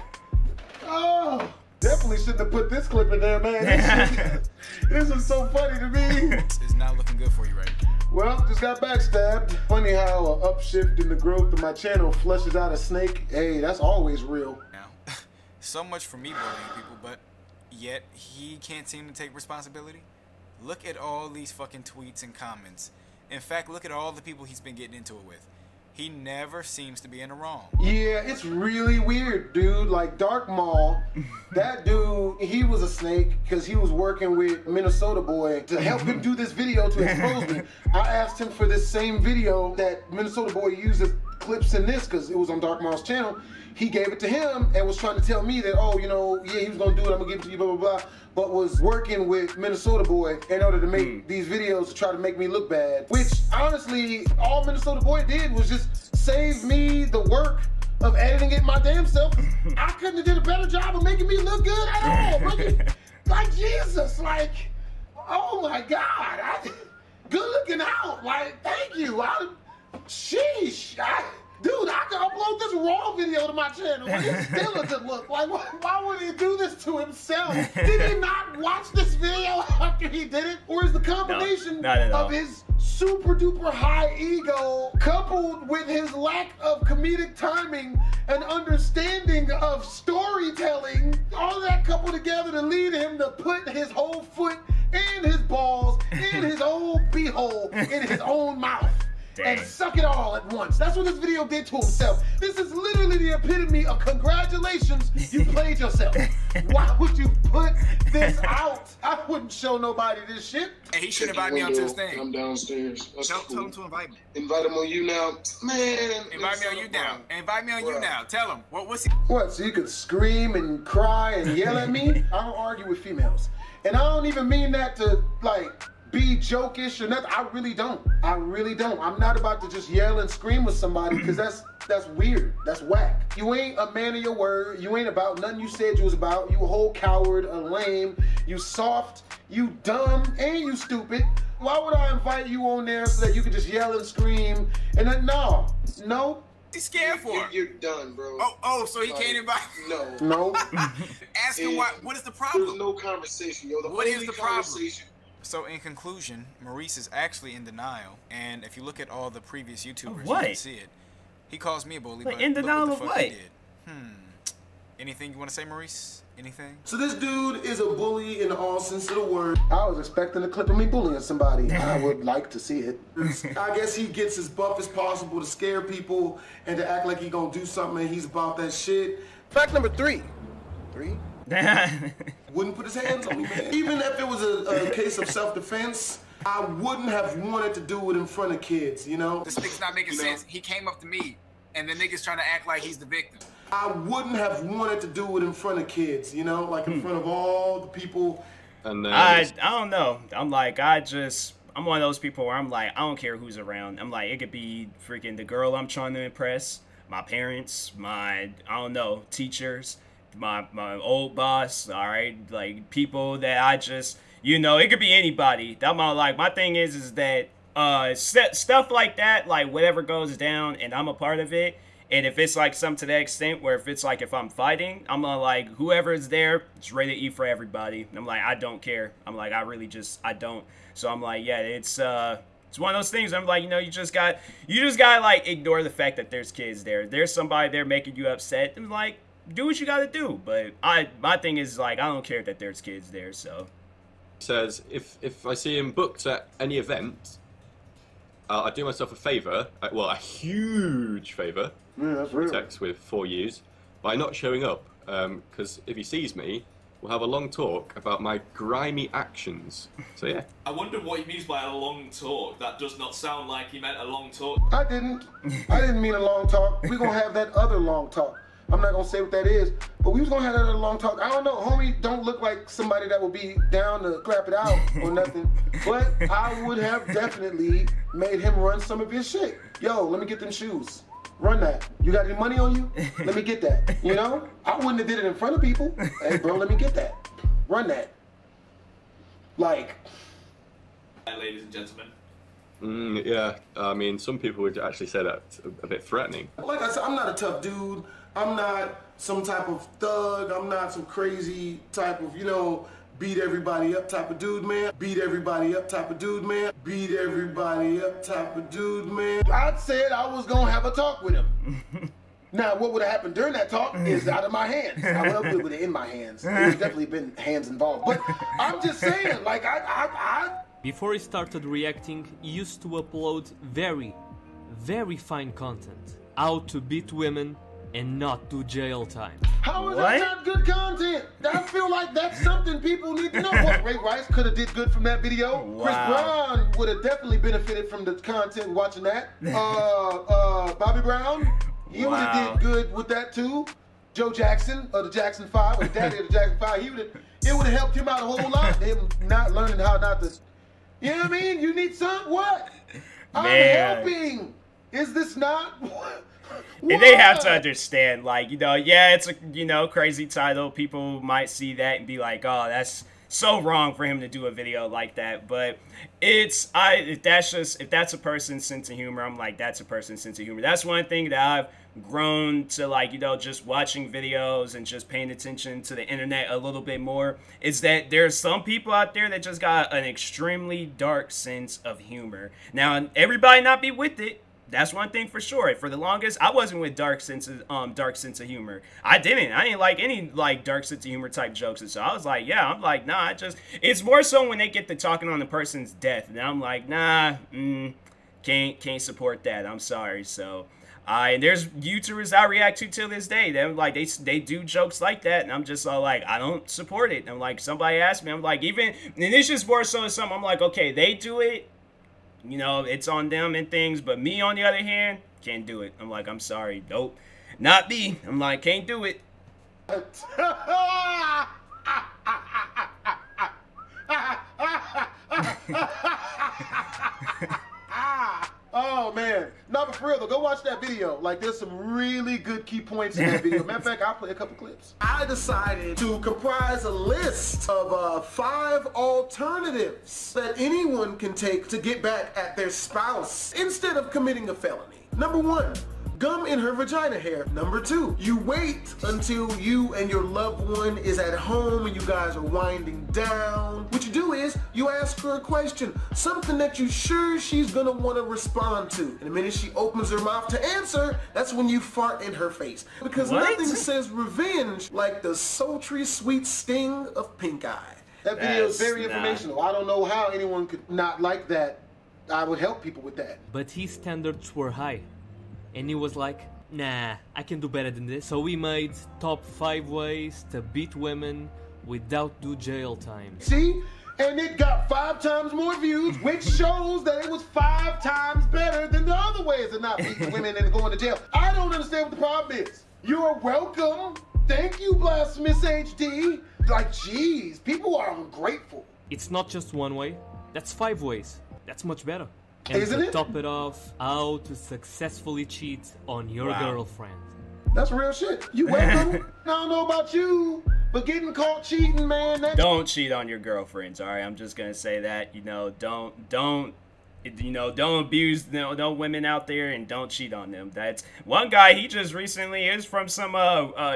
Definitely shouldn't have put this clip in there, man. This is so funny to me. It's not looking good for you, right? Well, just got backstabbed. Funny how an upshift in the growth of my channel flushes out a snake. Hey, that's always real. Now, so much for me bullying people, but yet he can't seem to take responsibility. Look at all these fucking tweets and comments. In fact, look at all the people he's been getting into it with. He never seems to be in the wrong. Yeah, it's really weird, dude. Like Dark Maul, that dude, he was a snake because he was working with MinnesotaBoyy to help him do this video to expose me. I asked him for this same video that MinnesotaBoyy uses clips in this because it was on Dark Maul's channel. He gave it to him and was trying to tell me that, oh, you know, yeah, he was gonna do it, I'm gonna give it to you, blah, blah, blah. But was working with MinnesotaBoyy in order to make these videos to try to make me look bad. Which, honestly, all MinnesotaBoyy did was just save me the work of editing it my damn self. I couldn't have did a better job of making me look good at all. Like, Jesus, like, oh my God. Good looking out. Like, thank you. Sheesh. Dude, I can upload this raw video to my channel, but it still doesn't look. Like, why would he do this to himself? Did he not watch this video after he did it? Or is the combination of his super duper high ego coupled with his lack of comedic timing and understanding of storytelling, all that coupled together to lead him to put his whole foot and his balls in his own beehole in his own mouth? And suck it all at once. That's what this video did to himself. This is literally the epitome of congratulations, you played yourself. Why would you put this out? I wouldn't show nobody this shit. Hey, he should invite me onto his thing. I'm downstairs. Tell him to invite me. Invite him on you now. Man. Invite me on you now. Invite me on you now. Tell him. What's he? What, so you could scream and cry and yell at me? I don't argue with females. And I don't even mean that to, like, be jokish or nothing. I really don't. I really don't. I'm not about to just yell and scream with somebody because that's weird. That's whack. You ain't a man of your word. You ain't about nothing you said you was about. You a whole coward, a lame, you soft, you dumb, and you stupid. Why would I invite you on there so that you could just yell and scream? And then, no. He's scared for. You're done, bro. Oh, so he can't invite. No. Ask him what is the problem? There's no conversation, yo. What is the problem? So in conclusion, Maurice is actually in denial, and if you look at all the previous YouTubers, you can see it. He calls me a bully, but in denial look what the of fuck what? he did. Anything you want to say, Maurice? Anything? So this dude is a bully in all sense of the word. I was expecting a clip of me bullying somebody. I would like to see it. I guess he gets as buff as possible to scare people and to act like he gonna do something and he's about that shit. Fact number 3. Wouldn't put his hands on me, man. Even if it was a case of self-defense, I wouldn't have wanted to do it in front of kids, you know? This nigga's not making sense. He came up to me, and the nigga's trying to act like he's the victim. I wouldn't have wanted to do it in front of kids, you know? Like in front of all the people. And I don't know. I'm like, I'm one of those people where I'm like, I don't care who's around. I'm like, it could be freaking the girl I'm trying to impress, my parents, I don't know, teachers, my old boss, all right? Like, people that I just, you know, it could be anybody. My thing is that stuff like that, like whatever goes down and I'm a part of it, and if it's like some to that extent where if I'm fighting, I'm like, whoever is there, it's ready to eat for everybody. I'm like, I don't care. I'm like, I don't. So I'm like, yeah, it's one of those things. I'm like, you know, you just gotta like ignore the fact that there's kids there. There's somebody there making you upset. I'm like, do what you gotta do. But my thing is like, I don't care that there's kids there. So says if I see him booked at any event, I do myself a favor, well, a huge favor. Yeah, that's real. Text with 4 U's by not showing up, because if he sees me, we'll have a long talk about my grimy actions. So yeah. I wonder what he means by a long talk. That does not sound like he meant a long talk. I didn't mean a long talk. We're gonna have that other long talk. I'm not gonna say what that is, but we was gonna have that other long talk. I don't know, homie don't look like somebody that would be down to scrap it out or nothing, but I would have definitely made him run some of his shit. Yo, let me get them shoes. Run that. You got any money on you? Let me get that. You know? I wouldn't have did it in front of people. Hey, bro, let me get that. Run that. Like. Ladies and gentlemen. Yeah, I mean, some people would actually say that a bit threatening. Like I said, I'm not a tough dude. I'm not some type of thug. I'm not some crazy type of, you know, beat everybody up type of dude, man. Beat everybody up type of dude, man. Beat everybody up type of dude, man. I said I was gonna have a talk with him. Now, what would have happened during that talk is out of my hands. I would have put it in my hands. There's definitely been hands involved. But I'm just saying, like, Before he started reacting, he used to upload very, very fine content. How to beat women and not do jail time. How is that not good content? I feel like that's something people need to know. What, Ray Rice could have did good from that video. Wow. Chris Brown would have definitely benefited from the content watching that. Bobby Brown, he would have did good with that too. Joe Jackson of the Jackson 5, or the daddy of the Jackson 5, it would have helped him out a whole lot. Him not learning how not to, you know what I mean? You need some, what? I'm helping. Is this not? And they have to understand, like, you know, yeah, it's a, you know, crazy title. People might see that and be like, oh, that's so wrong for him to do a video like that. But if that's a person's sense of humor, I'm like, that's a person's sense of humor. That's one thing that I've grown to, like, you know, just watching videos and just paying attention to the internet a little bit more, is that there's some people out there that just got an extremely dark sense of humor. Now, everybody not be with it. That's one thing for sure. For the longest, I wasn't with dark sense of humor. I didn't like any like dark sense of humor type jokes. And so I was like, yeah, I'm like, nah, it's more so when they get to talking on the person's death. And I'm like, nah, can't support that. I'm sorry. So and there's YouTubers I react to till this day. They're like, they do jokes like that, and I'm just all like, I don't support it. I'm like, somebody asked me, I'm like, and it's just more so something. I'm like, okay, they do it. You know, it's on them and things, but me, on the other hand, can't do it. I'm like, I'm sorry. Nope. Not me. I'm like, can't do it. Oh man, no, but for real though, go watch that video. Like, there's some really good key points in that video. Matter of fact, I'll play a couple clips. I decided to comprise a list of 5 alternatives that anyone can take to get back at their spouse instead of committing a felony. Number 1. Gum in her vagina hair. Number 2, you wait until you and your loved one is at home and you guys are winding down. What you do is you ask her a question, something that you're sure she's gonna want to respond to. And the minute she opens her mouth to answer, that's when you fart in her face. Because nothing says revenge like the sultry sweet sting of pink eye. That video is very informational. I don't know how anyone could not like that. I would help people with that. But his standards were high. And he was like, nah, I can do better than this. So we made top 5 ways to beat women without do jail time. See? And it got 5 times more views, which shows that it was 5 times better than the other ways of not beating women and going to jail. I don't understand what the problem is. You're welcome. Thank you, Blasphemous HD. Like, geez, people are ungrateful. It's not just one way. That's 5 ways. That's much better. And Isn't to it? top it off, how to successfully cheat on your girlfriend. That's real shit. You welcome. I don't know about you, but getting caught cheating, man. Don't cheat on your girlfriends, all right? I'm just gonna say that. You know, don't abuse, don't women out there, and don't cheat on them. That's one guy. He just recently is from some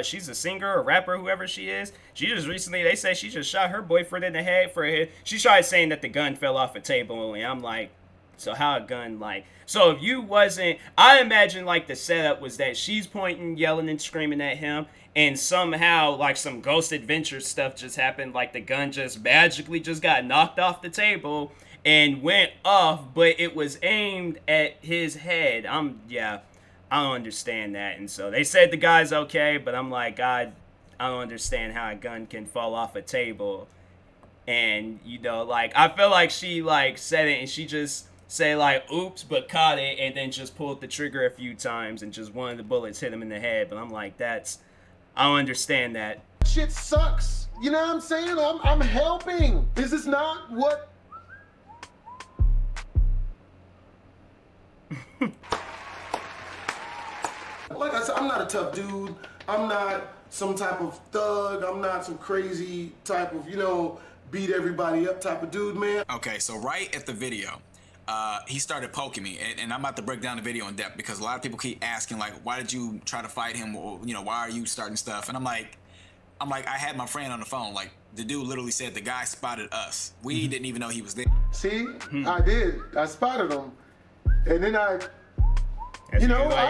she's a singer or rapper, whoever she is. She just recently, they say she just shot her boyfriend in the head for it. She tried saying that the gun fell off a table, and I'm like, so how a gun, like, so if you wasn't, I imagine like the setup was that she's pointing, yelling and screaming at him, and somehow like some Ghost Adventure stuff just happened, like the gun just magically just got knocked off the table and went off, but it was aimed at his head. I don't understand that. And so they said the guy's okay, but I'm like, God, I don't understand how a gun can fall off a table. And, you know, like, I feel like she like said it and she just say like, oops, but caught it, and then just pulled the trigger a few times and just one of the bullets hit him in the head. But I'm like, I don't understand that. Shit sucks. You know what I'm saying? I'm helping. This is not what... Like I said, I'm not a tough dude. I'm not some type of thug. I'm not some crazy type of, you know, beat everybody up type of dude, man. Okay, so right at the video, he started poking me, and I'm about to break down the video in depth because a lot of people keep asking, like, why did you try to fight him, or, you know, why are you starting stuff? And I'm like, I had my friend on the phone. Like, the dude literally said the guy spotted us. We didn't even know he was there. See, I did. I spotted him, and then I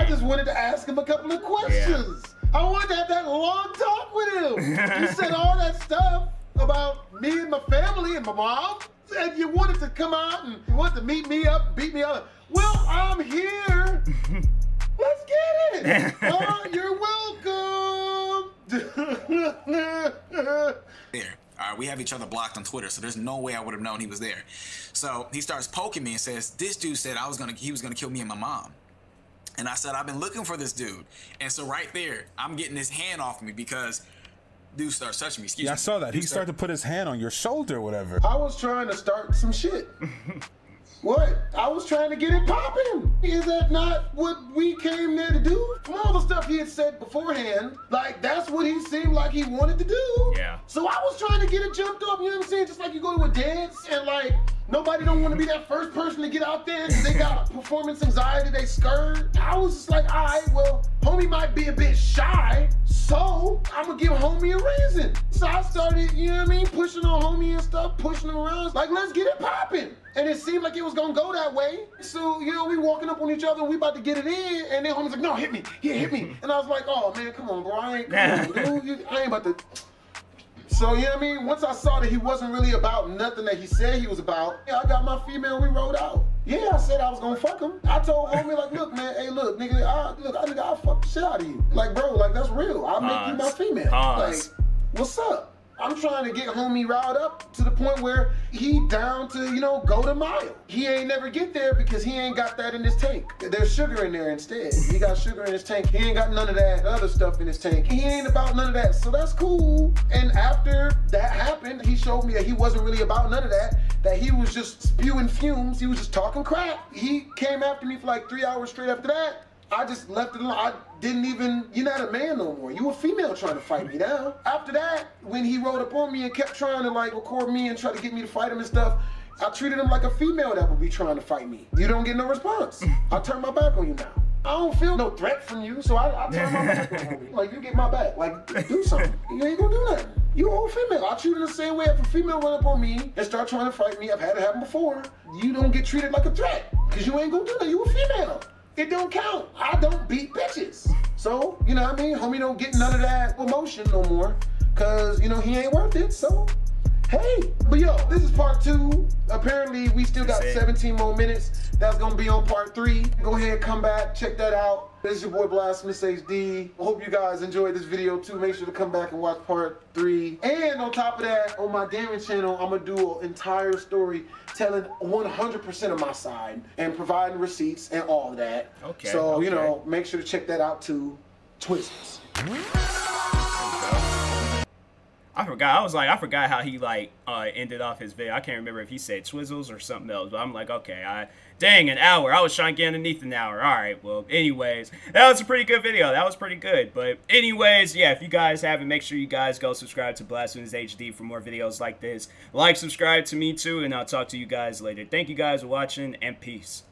just wanted to ask him a couple of questions. Yeah. I wanted to have that long talk with him. You said all that stuff about me and my family and my mom. And you wanted to come out and you wanted to meet me up, beat me up. Well, I'm here. Let's get it. You're welcome. There. We have each other blocked on Twitter, so there's no way I would have known he was there. So he starts poking me and says, this dude said he was gonna kill me and my mom. And I said, I've been looking for this dude. And so right there, I'm getting his hand off me because dude starts touching me. Excuse me. I saw that. He started to put his hand on your shoulder or whatever. I was trying to start some shit. What? I was trying to get it popping. Is that not what we came there to do? From all the stuff he had said beforehand, like, that's what he seemed like he wanted to do. Yeah. So I was trying to get it jumped up, you know what I'm saying? Just like you go to a dance and, like, nobody don't want to be that first person to get out there because they got performance anxiety, they scared. I was just like, all right, well, homie might be a bit shy, so I'm going to give homie a reason. So I started, you know what I mean, pushing on homie and stuff, pushing him around. Like, let's get it popping. And it seemed like it was going to go that way. So, you know, we walking up on each other and we about to get it in. And then homie's like, no, hit me. Yeah, hit me. And I was like, oh, man, come on, bro. I ain't about to... So, you know what I mean? Once I saw that he wasn't really about nothing that he said he was about, I got my female and we rode out. Yeah, I said I was gonna fuck him. I told homie, like, look, man, hey, look, nigga, I'll fuck the shit out of you. Like, bro, like, that's real. I'll make you my female. Like, what's up? I'm trying to get homie riled up to the point where he down to, you know, go the mile. He ain't never get there because he ain't got that in his tank. There's sugar in there instead. He got sugar in his tank. He ain't got none of that other stuff in his tank. He ain't about none of that, so that's cool. And after that happened, he showed me that he wasn't really about none of that he was just spewing fumes. He was just talking crap. He came after me for like 3 hours straight after that. I just left it alone. I didn't even, you're not a man no more. You a female trying to fight me now. After that, when he rode up on me and kept trying to like record me and try to get me to fight him and stuff, I treated him like a female that would be trying to fight me. You don't get no response. I turn my back on you now. I don't feel no threat from you, so I turn my back on you. Like, you get my back. Like, do something. You ain't gonna do nothing. You a whole female. I treat her the same way. If a female run up on me and start trying to fight me, I've had it happen before, you don't get treated like a threat. Because you ain't gonna do that. You a female. It don't count. I don't beat bitches. So, you know what I mean? Homie don't get none of that emotion no more. Because, you know, he ain't worth it. So, hey. But yo, this is part 2. Apparently, we still got 17 more minutes. That's going to be on part 3. Go ahead, come back, check that out. This is your boy Blasphemous HD. I hope you guys enjoyed this video too. Make sure to come back and watch part 3. And on top of that, on my Darren channel, I'm going to do an entire story telling 100% of my side and providing receipts and all of that. Okay. So, you know, make sure to check that out too. Twizzlers. I forgot. I forgot how he like ended off his video. I can't remember if he said Twizzles or something else. But I'm like, okay, dang, an hour. I was trying to get underneath an hour. All right. Well, anyways, that was a pretty good video. That was pretty good. But anyways, yeah, if you guys haven't, make sure you guys go subscribe to Blasphemous HD for more videos like this. Like, subscribe to me too, and I'll talk to you guys later. Thank you guys for watching, and peace.